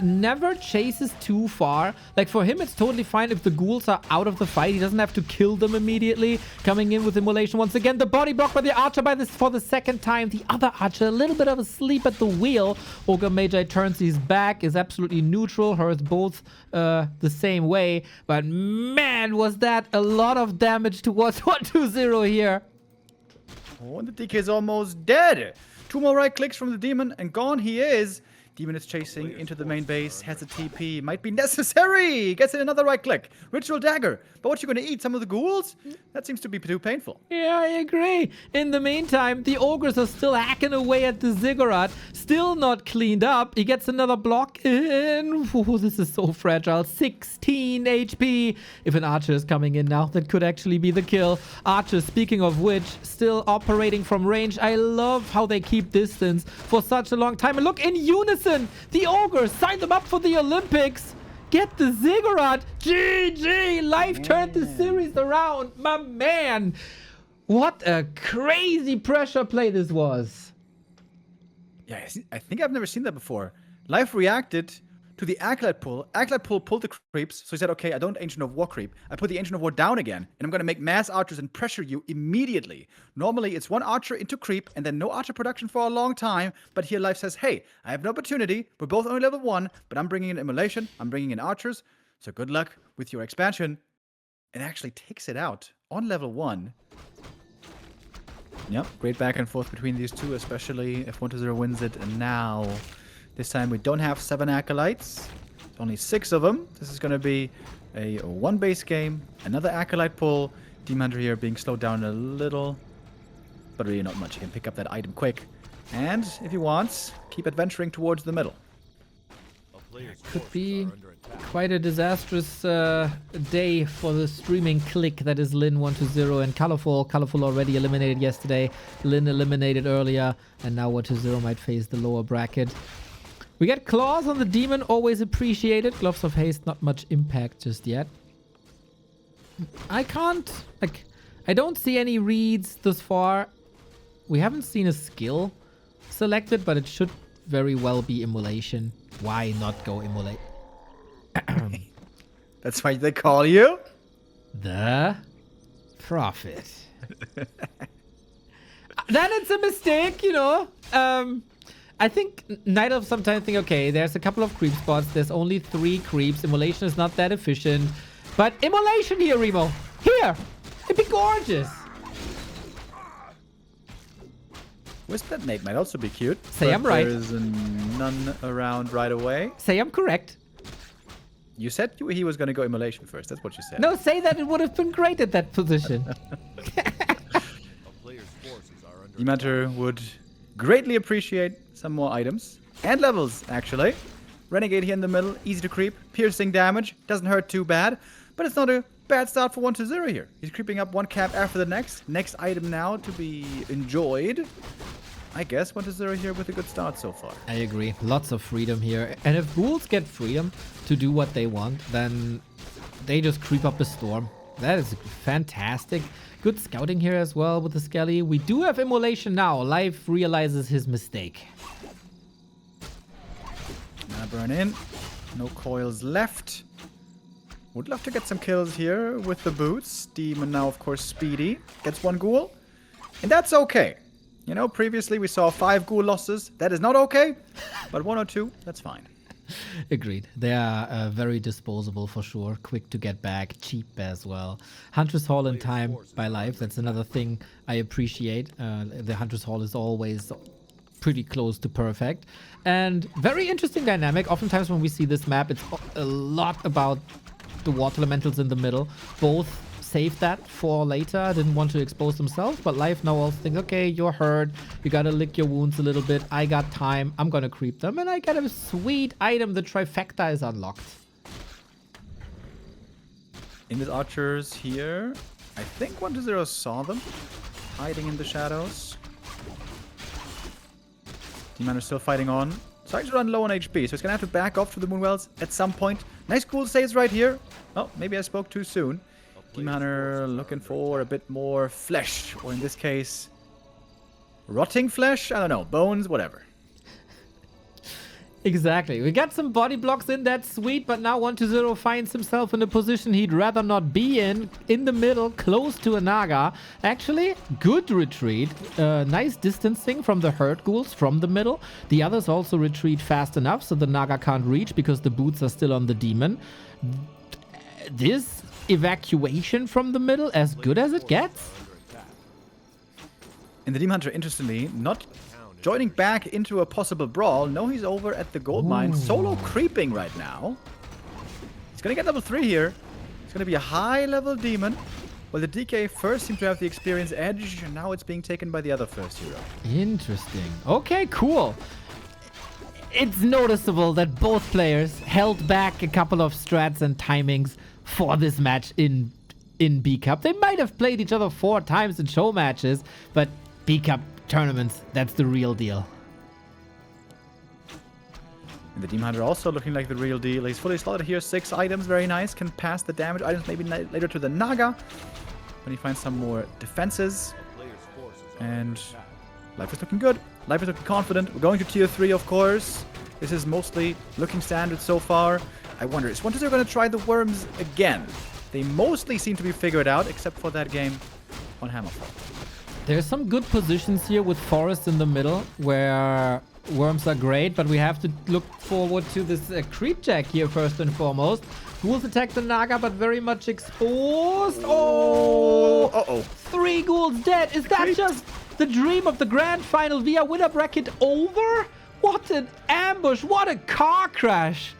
[SPEAKER 2] never chases too far. Like, for him, it's totally fine if the ghouls are out of the fight. He doesn't have to kill them immediately. Coming in with Immolation once again. The body block by the archer for the second time. The other archer, a little bit of a sleep at the wheel. Ogre Magi turns his back, is absolutely neutral. Hurts both the same way. But man, was that a lot of damage towards 1-2-0 here.
[SPEAKER 1] Oh, and the DK is almost dead. 2 more right clicks from the demon, and gone he is. Demon is chasing into the main base, has a TP, might be necessary. Gets in another right click. Ritual dagger. But what, you going to eat some of the ghouls? That seems to be too painful.
[SPEAKER 2] Yeah, I agree. In the meantime, the ogres are still hacking away at the ziggurat. Still not cleaned up. He gets another block in. Ooh, this is so fragile. 16 HP. If an archer is coming in now, that could actually be the kill. Archer, speaking of which, still operating from range. I love how they keep distance for such a long time. And look, in unison, the ogres sign them up for the Olympics. get the ziggurat. GG! Life turned the series around, my man. What a crazy pressure play this was.
[SPEAKER 1] Yeah, I think I've never seen that before. Life reacted to the Acolyte pull. Acolyte pull pulled the creeps, so he said, okay, I don't Ancient of War creep. I put the Ancient of War down again, and I'm going to make mass archers and pressure you immediately. Normally, it's one archer into creep, and then no archer production for a long time, but here Life says, hey, I have an opportunity. We're both only level 1, but I'm bringing in immolation, I'm bringing in archers, so good luck with your expansion. And actually takes it out on level 1. Yep, great back and forth between these two, especially if 1-0 wins it, and now... This time we don't have 7 Acolytes, only 6 of them. This is going to be a 1 base game, another Acolyte pull. Demon Hunter here being slowed down a little, but really not much. He can pick up that item quick. And, if he wants, keep adventuring towards the middle.
[SPEAKER 2] Could be quite a disastrous day for the streaming clique that is Lin120 and Colorful. Colorful already eliminated yesterday, Lin eliminated earlier, and now 120 might face the lower bracket. We get claws on the demon, always appreciated. Gloves of Haste, not much impact just yet. I don't see any reads thus far. We haven't seen a skill selected, but it should very well be Immolation. Why not go Immolate?
[SPEAKER 1] That's why they call you
[SPEAKER 2] the Prophet. Then it's a mistake, you know. I think Night Elf sometimes think, okay, there's a couple of creep spots. There's only 3 creeps. Immolation is not that efficient. But Immolation here, Remo. Here. It'd be gorgeous.
[SPEAKER 1] Wisp that Nate might also be cute.
[SPEAKER 2] Say I'm right.
[SPEAKER 1] There is none around right away.
[SPEAKER 2] Say I'm correct.
[SPEAKER 1] You said he was going to go Immolation first. That's what you said.
[SPEAKER 2] No, say that it would have been great at that position.
[SPEAKER 1] Demanter would greatly appreciate some more items. And levels, actually. Renegade here in the middle. Easy to creep. Piercing damage. Doesn't hurt too bad. But it's not a bad start for 1-0 here. He's creeping up 1 cap after the next. Next item now to be enjoyed. I guess 1-0 here with a good start so far.
[SPEAKER 2] I agree. Lots of freedom here. And if ghouls get freedom to do what they want, then they just creep up a storm. That is fantastic. Good scouting here as well with the Skelly. We do have Immolation now. Life realizes his mistake.
[SPEAKER 1] Mana burn in. No coils left. Would love to get some kills here with the boots. Demon now, of course, speedy. Gets 1 ghoul. And that's okay. You know, previously we saw 5 ghoul losses. That is not okay. But 1 or 2, that's fine.
[SPEAKER 2] Agreed. They are very disposable for sure. Quick to get back. Cheap as well. Huntress Hall in time by Life. That's another thing I appreciate. The Huntress Hall is always pretty close to perfect. And very interesting dynamic. Oftentimes when we see this map, it's a lot about the water elementals in the middle. Both saved that for later. Didn't want to expose themselves, but Life now also thinks, okay, you're hurt. You gotta lick your wounds a little bit. I got time. I'm gonna creep them. And I get a sweet item. The trifecta is unlocked.
[SPEAKER 1] In the archers here, I think 1-0 saw them. Hiding in the shadows. Demon is still fighting on. Starting to run low on HP, so he's gonna have to back off to the Moonwells at some point. Nice cool saves right here. Oh, maybe I spoke too soon. Demon Hunter looking for a bit more flesh, or in this case, rotting flesh? I don't know, bones, whatever.
[SPEAKER 2] Exactly. We got some body blocks in, that's sweet, but now 1-0 finds himself in a position he'd rather not be in the middle, close to a Naga. Actually, good retreat. Nice distancing from the herd ghouls from the middle. The others also retreat fast enough, so the Naga can't reach because the boots are still on the demon. This evacuation from the middle, as good as it gets.
[SPEAKER 1] And the Demon Hunter, interestingly, not joining back into a possible brawl. No, he's over at the gold mine. Solo creeping right now. He's going to get level 3 here. It's going to be a high-level demon. Well, the DK first seemed to have the experience edge, and now it's being taken by the other first hero.
[SPEAKER 2] Interesting. Okay, cool. It's noticeable that both players held back a couple of strats and timings for this match in B Cup. They might have played each other 4 times in show matches, but B Cup tournaments, that's the real deal.
[SPEAKER 1] And the Demon Hunter also looking like the real deal. He's fully slotted here. 6 items, very nice. Can pass the damage items maybe later to the Naga. When he finds some more defenses. And life is looking good. Life is looking confident. We're going to tier 3, of course. This is mostly looking standard so far. I wonder, is 1-2-0 going to try the worms again? They mostly seem to be figured out, except for that game on Hammerfall.
[SPEAKER 2] There's some good positions here with Forest in the middle, where worms are great, but we have to look forward to this creep jack here first and foremost. Ghouls attack the Naga, but very much exposed. Oh!
[SPEAKER 1] Uh-oh.
[SPEAKER 2] 3 ghouls dead. Is that just the dream of the grand final via winner bracket over? What an ambush. What a car crash.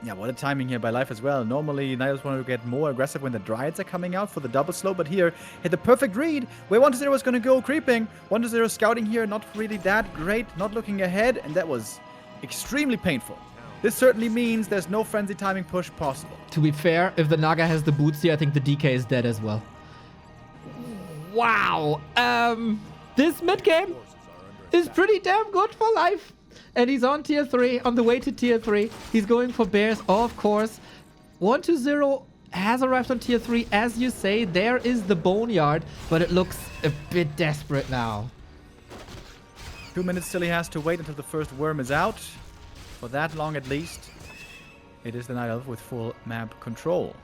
[SPEAKER 1] Yeah, what a timing here by Life as well. Normally, Nidos want to get more aggressive when the Dryads are coming out for the double slow, but here, hit the perfect read where 1-0 is going to go creeping. 1-0 scouting here, not really that great, not looking ahead, and that was extremely painful. This certainly means there's no frenzy timing push possible.
[SPEAKER 2] To be fair, if the Naga has the boots here, I think the DK is dead as well. Wow. This mid game is pretty damn good for Life. And he's on tier 3, on the way to tier 3. He's going for bears, of course. 1-0 has arrived on tier 3. As you say, there is the boneyard, but it looks a bit desperate now.
[SPEAKER 1] 2 minutes still he has to wait until the first worm is out. For that long at least. It is the Night Elf with full map control.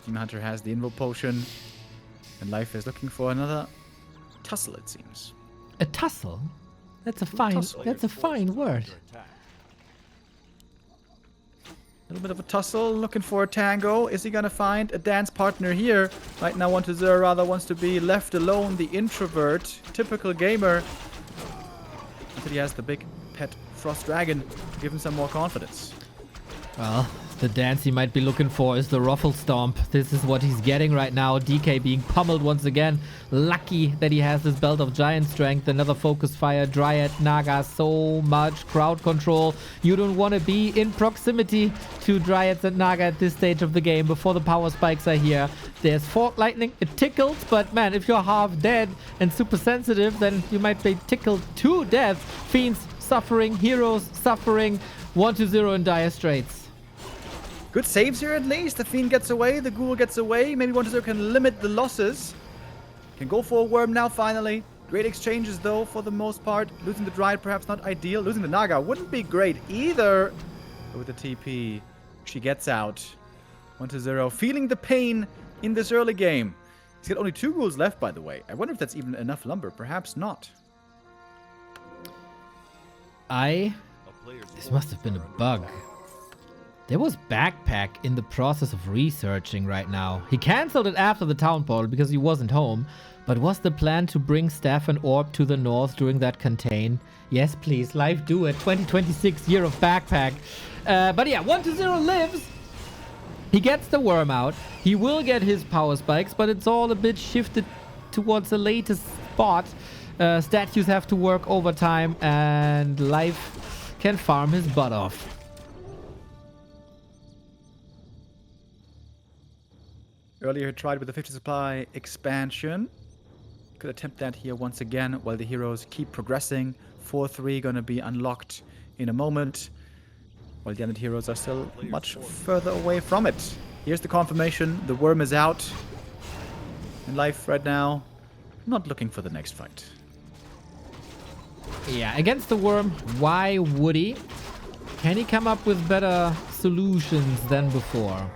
[SPEAKER 1] Demon Hunter has the Invo Potion. And Life is looking for another tussle, it seems.
[SPEAKER 2] A tussle? That's a fine word.
[SPEAKER 1] A little bit of a tussle, looking for a tango. Is he gonna find a dance partner here? Right now 1-0 rather wants to be left alone, the introvert, typical gamer. Until he has the big pet Frost Dragon to give him some more confidence.
[SPEAKER 2] Well, the dance he might be looking for is the Ruffle Stomp. This is what he's getting right now. DK being pummeled once again. Lucky that he has this Belt of Giant Strength. Another Focus Fire, Dryad, Naga. So much crowd control. You don't want to be in proximity to Dryads and Naga at this stage of the game before the power spikes are here. There's Fork Lightning. It tickles, but man, if you're half dead and super sensitive, then you might be tickled to death. Fiends suffering, heroes suffering. 1-0 in dire straits.
[SPEAKER 1] Good saves here at least. The Fiend gets away, the Ghoul gets away. Maybe 1-0 can limit the losses. Can go for a worm now finally. Great exchanges though for the most part. Losing the Dryad perhaps not ideal. Losing the Naga wouldn't be great either. But with the TP, she gets out. 1-0 feeling the pain in this early game. He's got only 2 Ghouls left, by the way. I wonder if that's even enough lumber. Perhaps not.
[SPEAKER 2] This must have been a bug. There was Backpack in the process of researching right now. He cancelled it after the town portal because he wasn't home. But was the plan to bring Staff and Orb to the north during that campaign? Yes, please. Live do it. 2026 year of Backpack. But yeah, 1-0 lives. He gets the worm out. He will get his power spikes, but it's all a bit shifted towards a later spot. Statues have to work overtime, and Life can farm his butt off.
[SPEAKER 1] Earlier he tried with the 50 supply expansion. Could attempt that here once again while the heroes keep progressing. 4-3 gonna be unlocked in a moment. While the other heroes are still much further away from it. Here's the confirmation. The worm is out. And Life right now, not looking for the next fight.
[SPEAKER 2] Yeah, against the worm, why would he? Can he come up with better solutions than before?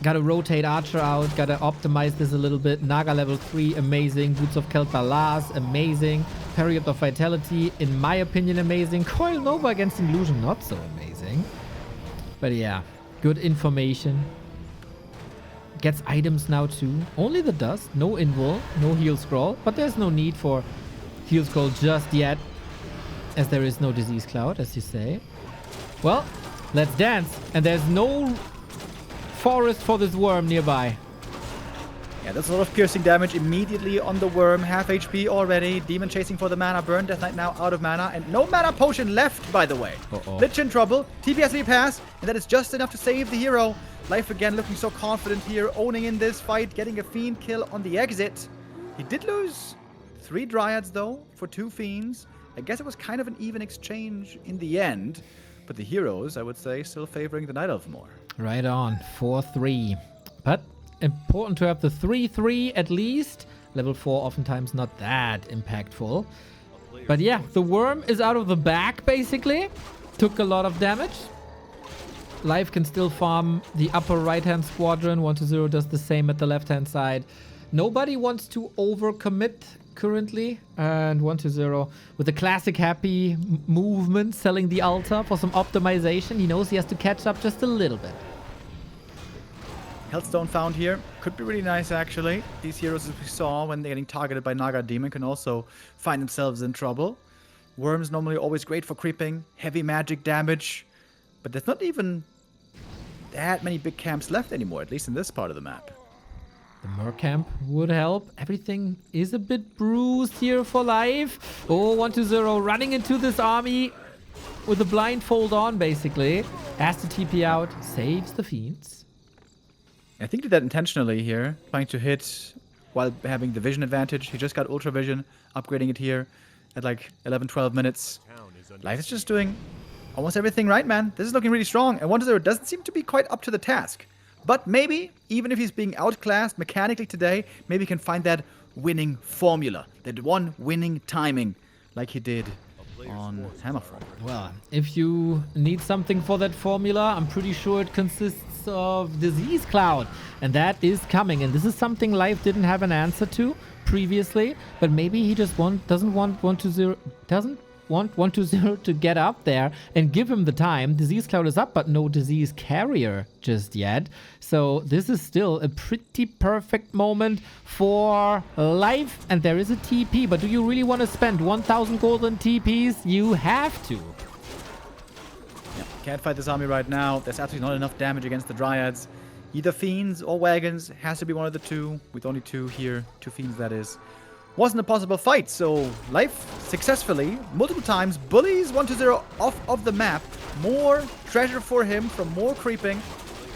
[SPEAKER 2] Gotta rotate Archer out, gotta optimize this a little bit. Naga level 3, amazing. Boots of Kel'Thas, amazing. Period of Vitality, in my opinion, amazing. Coil Nova against Illusion, not so amazing. But yeah, good information. Gets items now too. Only the dust, no invul, no heal scroll. But there's no need for heal scroll just yet, as there is no disease cloud, as you say. Well, let's dance. And there's no forest for this worm nearby.
[SPEAKER 1] Yeah, that's a lot of piercing damage immediately on the worm. Half HP already. Demon chasing for the mana burn. Death Knight now out of mana. And no mana potion left, by the way. Lich in trouble. TPSV pass. And that is just enough to save the hero. Life again looking so confident here. Owning in this fight. Getting a Fiend kill on the exit. He did lose 3 Dryads though for 2 Fiends. I guess it was kind of an even exchange in the end. But the heroes, I would say, still favoring the Night Elf more.
[SPEAKER 2] Right on, 4-3. But important to have the 3-3 at least. Level 4 oftentimes not that impactful. But yeah, the worm is out of the back basically. Took a lot of damage. Life can still farm the upper right-hand squadron. 1-0 does the same at the left-hand side. Nobody wants to overcommit currently. And 1-0 with the classic happy movement, selling the altar for some optimization. He knows he has to catch up just a little bit.
[SPEAKER 1] Hellstone found here. Could be really nice, actually. These heroes, as we saw, when they're getting targeted by Naga Demon, can also find themselves in trouble. Worms normally always great for creeping. Heavy magic damage. But there's not even that many big camps left anymore, at least in this part of the map.
[SPEAKER 2] The Mercamp would help. Everything is a bit bruised here for life. Oh, 1-0 running into this army with the blindfold on, basically. Has to TP out. Saves the Fiends.
[SPEAKER 1] I think he did that intentionally here, trying to hit while having the vision advantage. He just got Ultra Vision, upgrading it here at like 11, 12 minutes. Life is just doing almost everything right, man. This is looking really strong. And 1-0 doesn't seem to be quite up to the task. But maybe, even if he's being outclassed mechanically today, maybe he can find that winning formula. That one winning timing, like he did on Hammerfall.
[SPEAKER 2] Well, if you need something for that formula, I'm pretty sure it consists of Disease Cloud. And that is coming. And this is something Life didn't have an answer to previously. But maybe he just doesn't want 1-0 to get up there and give him the time. Disease Cloud is up, but no Disease Carrier just yet. So this is still a pretty perfect moment for Life. And there is a TP, but do you really want to spend 1,000 golden TPs? You have to.
[SPEAKER 1] Yeah, can't fight this army right now. There's absolutely not enough damage against the Dryads. Either Fiends or Wagons. Has to be one of the two. With only two here. 2 Fiends, that is. Wasn't a possible fight, so Life successfully, multiple times, bullies 1-0 off of the map. More treasure for him from more creeping.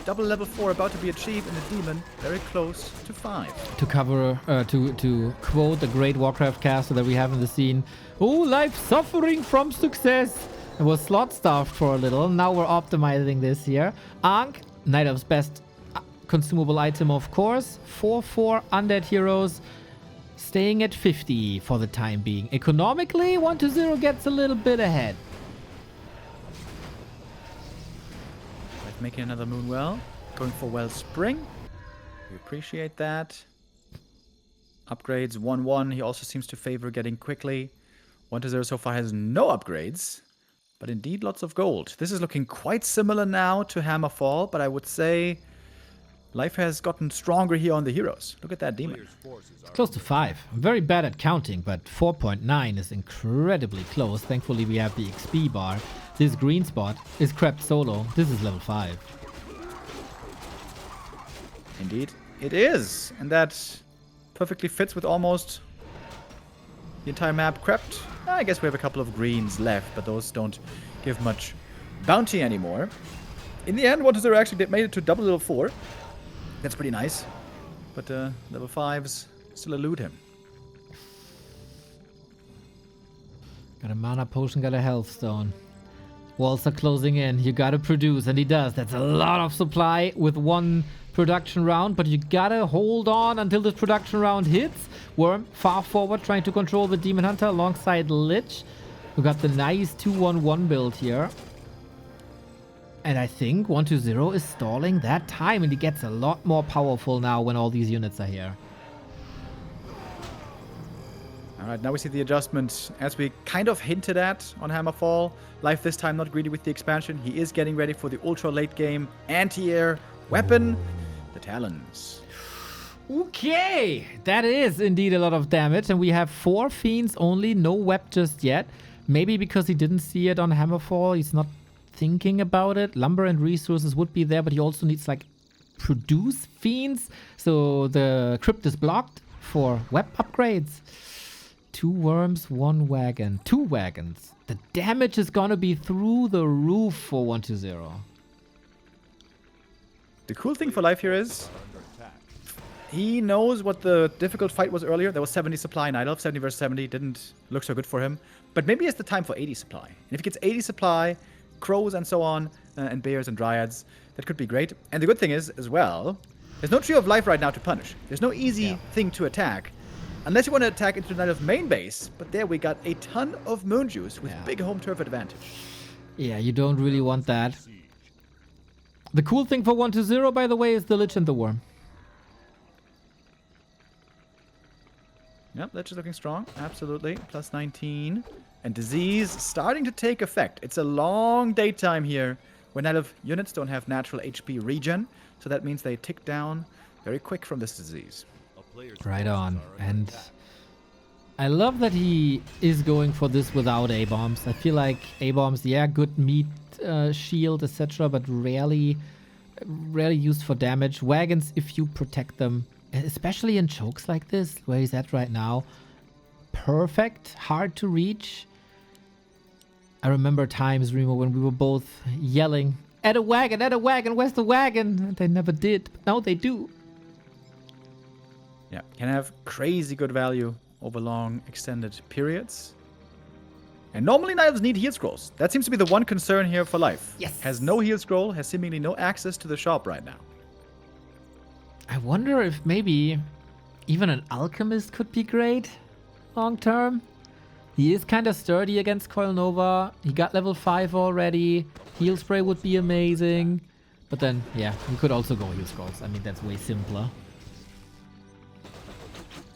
[SPEAKER 1] Double level 4 about to be achieved, and the Demon very close to 5.
[SPEAKER 2] To cover, to quote the great Warcraft caster that we have in the scene, oh, Life suffering from success. It was slot starved for a little. Now we're optimizing this here. Ankh, Night Elf's best consumable item, of course. 4-4 undead heroes. Staying at 50 for the time being. Economically, 1-0 gets a little bit ahead.
[SPEAKER 1] Like making another Moonwell. Going for Wellspring. We appreciate that. Upgrades 1-1. He also seems to favor getting quickly. 1-0 so far has no upgrades. But indeed lots of gold. This is looking quite similar now to Hammerfall. But I would say Life has gotten stronger here on the heroes. Look at that Demon.
[SPEAKER 2] It's close to 5. I'm very bad at counting, but 4.9 is incredibly close. Thankfully, we have the XP bar. This green spot is crept solo. This is level 5.
[SPEAKER 1] Indeed, it is. And that perfectly fits with almost the entire map crept. I guess we have a couple of greens left, but those don't give much bounty anymore. In the end, 1-0 actually made it to double level 4. That's pretty nice. But level 5s still elude him.
[SPEAKER 2] Got a mana potion, got a health stone. Walls are closing in. You gotta produce, and he does. That's a lot of supply with one production round, but you gotta hold on until this production round hits. Worm far forward, trying to control the Demon Hunter alongside Lich. We got the nice 2-1-1 build here. And I think 1-0 is stalling that time, and he gets a lot more powerful now when all these units are here.
[SPEAKER 1] Alright, now we see the adjustment as we kind of hinted at on Hammerfall. Life this time not greedy with the expansion. He is getting ready for the ultra late game anti-air weapon, the Talons.
[SPEAKER 2] Okay, that is indeed a lot of damage, and we have 4 Fiends only, no Web just yet. Maybe because he didn't see it on Hammerfall, he's not thinking about it. Lumber and resources would be there, but he also needs like produce Fiends, so the crypt is blocked for web upgrades. 2 worms, 1 wagon, 2 wagons. The damage is gonna be through the roof for 1-0.
[SPEAKER 1] The cool thing for Life here is he knows what the difficult fight was earlier. There was 70 supply Night Elf. 70 versus 70 didn't look so good for him, but maybe it's the time for 80 supply. And if he gets 80 supply, crows and so on, and bears and dryads. That could be great. And the good thing is, as well, there's no Tree of Life right now to punish. There's no easy thing to attack. Unless you want to attack into the Knight of main base. But there we got a ton of Moon Juice with big home turf advantage.
[SPEAKER 2] Yeah, you don't really want that. The cool thing for 1-0, by the way, is the Lich and the Worm.
[SPEAKER 1] Yep, Lich is looking strong. Absolutely. Plus 19. And Disease starting to take effect. It's a long daytime here. When Knight of units don't have natural HP regen. So that means they tick down very quick from this disease.
[SPEAKER 2] Right on. And I love that he is going for this without A-bombs. I feel like A-bombs, yeah, good meat shield, etc., but rarely used for damage. Wagons, if you protect them, especially in chokes like this, where he's at right now, perfect, hard to reach. I remember times, Remo, when we were both yelling, add a wagon, where's the wagon? And they never did, but now they do.
[SPEAKER 1] Yeah, can have crazy good value over long extended periods. And normally knives need heal scrolls. That seems to be the one concern here for Life.
[SPEAKER 2] Yes.
[SPEAKER 1] Has no heal scroll, has seemingly no access to the shop right now.
[SPEAKER 2] I wonder if maybe even an alchemist could be great long term. He is kind of sturdy against Coil Nova. He got level 5 already. Heal spray would be amazing. But then, yeah, you could also go heal scrolls. I mean, that's way simpler.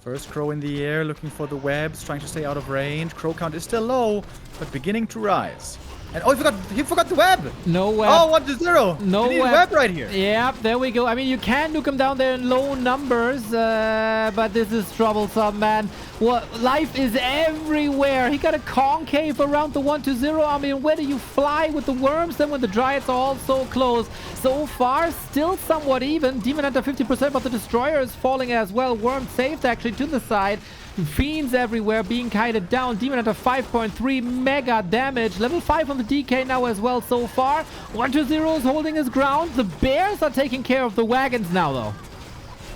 [SPEAKER 1] First crow in the air, looking for the webs, trying to stay out of range. Crow count is still low, but beginning to rise. And oh, he forgot the web!
[SPEAKER 2] No web.
[SPEAKER 1] Oh, 1-0!
[SPEAKER 2] No
[SPEAKER 1] you need
[SPEAKER 2] web.
[SPEAKER 1] a web right here.
[SPEAKER 2] Yeah, there we go. I mean, you can nuke him down there in low numbers, but this is troublesome, man. Life is everywhere. He got a concave around the 1-0. I mean, where do you fly with the worms then when the dryads are all so close? So far, still somewhat even. Demon Hunter 50%, but the Destroyer is falling as well. Worm saved actually to the side. Fiends everywhere being kited down. Demon Hunter 5.3 mega damage. Level 5 on the DK now as well so far. 1-0 is holding his ground. The Bears are taking care of the wagons now though.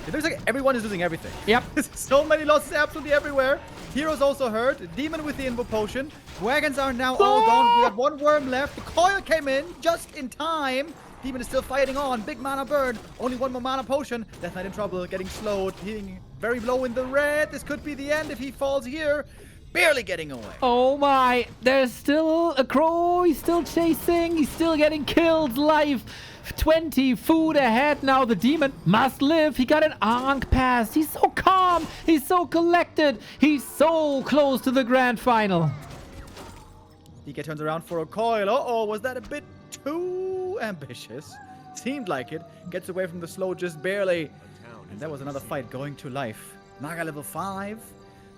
[SPEAKER 1] It looks like everyone is losing everything.
[SPEAKER 2] Yep.
[SPEAKER 1] So many losses absolutely everywhere. Heroes also hurt. Demon with the Invo Potion. Wagons are now all gone. We got one worm left. The coil came in just in time. Demon is still fighting on. Big mana burn. Only one more mana potion. Death Knight in trouble. Getting slowed. Hitting very low in the red. This could be the end if he falls here. Barely getting away.
[SPEAKER 2] Oh my. There's still a crow. He's still chasing. He's still getting killed. Life. 20 food ahead now. The demon must live. He got an Ankh pass. He's so calm. He's so collected. He's so close to the grand final.
[SPEAKER 1] DK turns around for a coil. Uh-oh, was that a bit too ambitious? Seemed like it. Gets away from the slow just barely. And that was another fight going to Life. Naga level 5.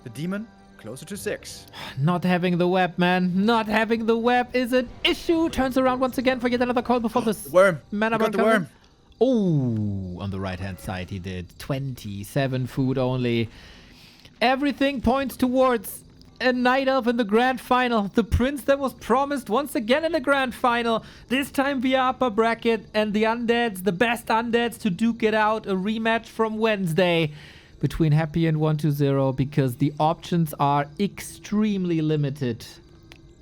[SPEAKER 1] The demon closer to 6.
[SPEAKER 2] Not having the web, man. Not having the web is an issue. Turns around once again for yet another call before this
[SPEAKER 1] Worm.
[SPEAKER 2] mana
[SPEAKER 1] He got
[SPEAKER 2] burn
[SPEAKER 1] the
[SPEAKER 2] comes in.
[SPEAKER 1] worm.
[SPEAKER 2] Oh, on the right-hand side he did. 27 food only. Everything points towards a Night Elf in the grand final. The prince that was promised once again in the grand final. This time via upper bracket. And the undeads, the best undeads to duke it out. A rematch from Wednesday between Happy and 1-0 because the options are extremely limited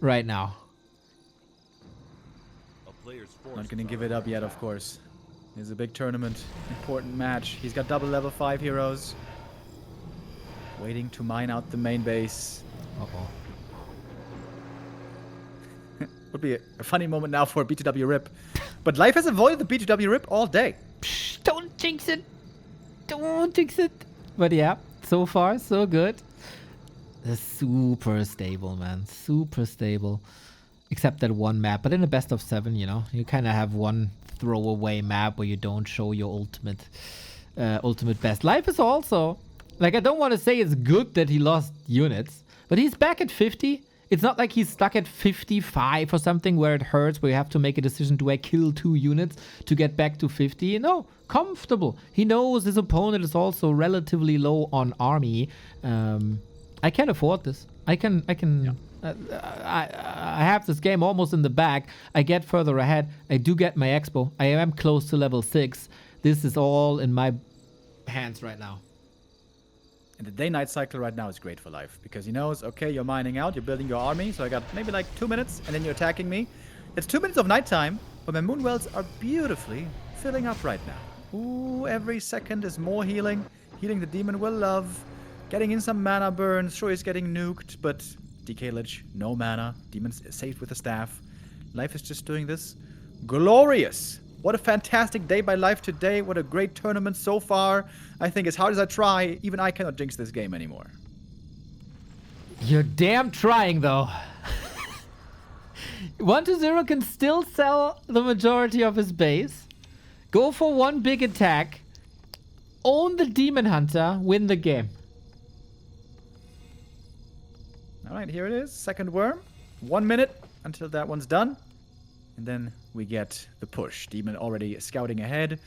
[SPEAKER 2] right now.
[SPEAKER 1] Not gonna give it up yet, of course. It's a big tournament, important match. He's got double level 5 heroes. Waiting to mine out the main base.
[SPEAKER 2] Uh-oh.
[SPEAKER 1] Would be a funny moment now for BTW Rip. But Life has avoided the BTW Rip all day.
[SPEAKER 2] Psh, don't jinx it. Don't jinx it. But yeah, so far, so good. They're super stable, man. Super stable. Except that one map. But in a best of 7, you know, you kind of have one throwaway map where you don't show your ultimate best. Life is also, like, I don't want to say it's good that he lost units, but he's back at 50. It's not like he's stuck at 55 or something where it hurts, where you have to make a decision, do I kill 2 units to get back to 50? No, comfortable. He knows his opponent is also relatively low on army. I can afford this. I can. Yeah. I have this game almost in the bag. I get further ahead. I do get my expo. I am close to level 6. This is all in my hands right now.
[SPEAKER 1] And the day-night cycle right now is great for Life because he knows, okay, you're mining out, you're building your army, so I got maybe like 2 minutes, and then you're attacking me. It's 2 minutes of nighttime, but my moon wells are beautifully filling up right now. Ooh, every second is more healing. Healing the demon will love. Getting in some mana burns. Sure, he's getting nuked, but DK Lich, no mana. Demon's saved with the staff. Life is just doing this. Glorious! What a fantastic day by Life today. What a great tournament so far. I think as hard as I try, even I cannot jinx this game anymore.
[SPEAKER 2] You're damn trying, though. 1-0 can still sell the majority of his base. Go for one big attack. Own the Demon Hunter. Win the game.
[SPEAKER 1] Alright, here it is. Second worm. 1 minute until that one's done. And then we get the push. Demon already scouting ahead.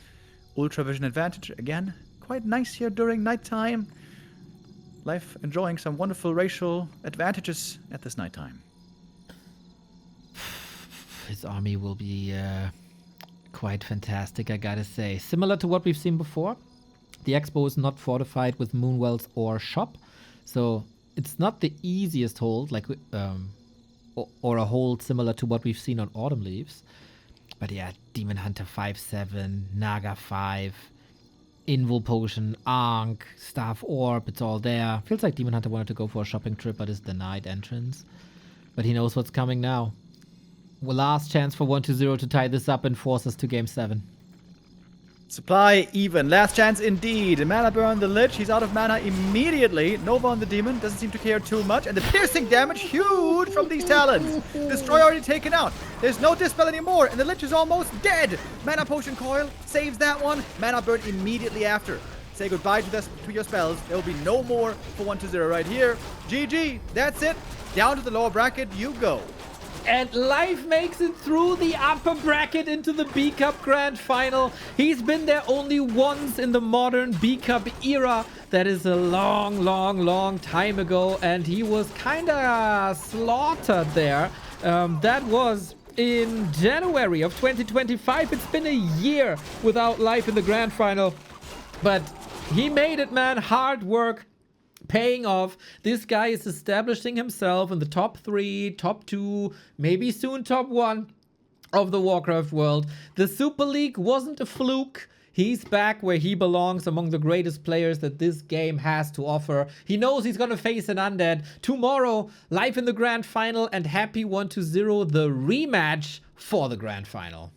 [SPEAKER 1] Ultra vision advantage again. Quite nice here during nighttime. Life enjoying some wonderful racial advantages at this nighttime.
[SPEAKER 2] His army will be quite fantastic, I gotta say. Similar to what we've seen before. The Expo is not fortified with Moonwells or Shop. So it's not the easiest hold, like or a hold similar to what we've seen on Autumn Leaves. But yeah, Demon Hunter 5/7, Naga 5, Invul Potion, Ankh, Staff Orb, it's all there. Feels like Demon Hunter wanted to go for a shopping trip but is denied entrance. But he knows what's coming now. Well, last chance for 1-0 to tie this up and force us to game 7.
[SPEAKER 1] Supply even. Last chance indeed. Mana burn the Lich. He's out of mana immediately. Nova on the Demon. Doesn't seem to care too much. And the piercing damage, huge from these Talons. Destroy already taken out. There's no Dispel anymore. And the Lich is almost dead. Mana Potion Coil saves that one. Mana burn immediately after. Say goodbye to your spells. There will be no more for 1-0 right here. GG. That's it. Down to the lower bracket you go.
[SPEAKER 2] And Life makes it through the upper bracket into the B Cup Grand Final. He's been there only once in the modern B Cup era. That is a long, long, long time ago. And he was kind of slaughtered there. That was in January of 2025. It's been a year without Life in the Grand Final. But he made it, man. Hard work paying off. This guy is establishing himself in the top 3, top 2, maybe soon top 1 of the Warcraft world. The Super League wasn't a fluke. He's back where he belongs, among the greatest players that this game has to offer. He knows he's gonna face an undead. Tomorrow, Life in the Grand Final, and happy 1-0, the rematch for the Grand Final.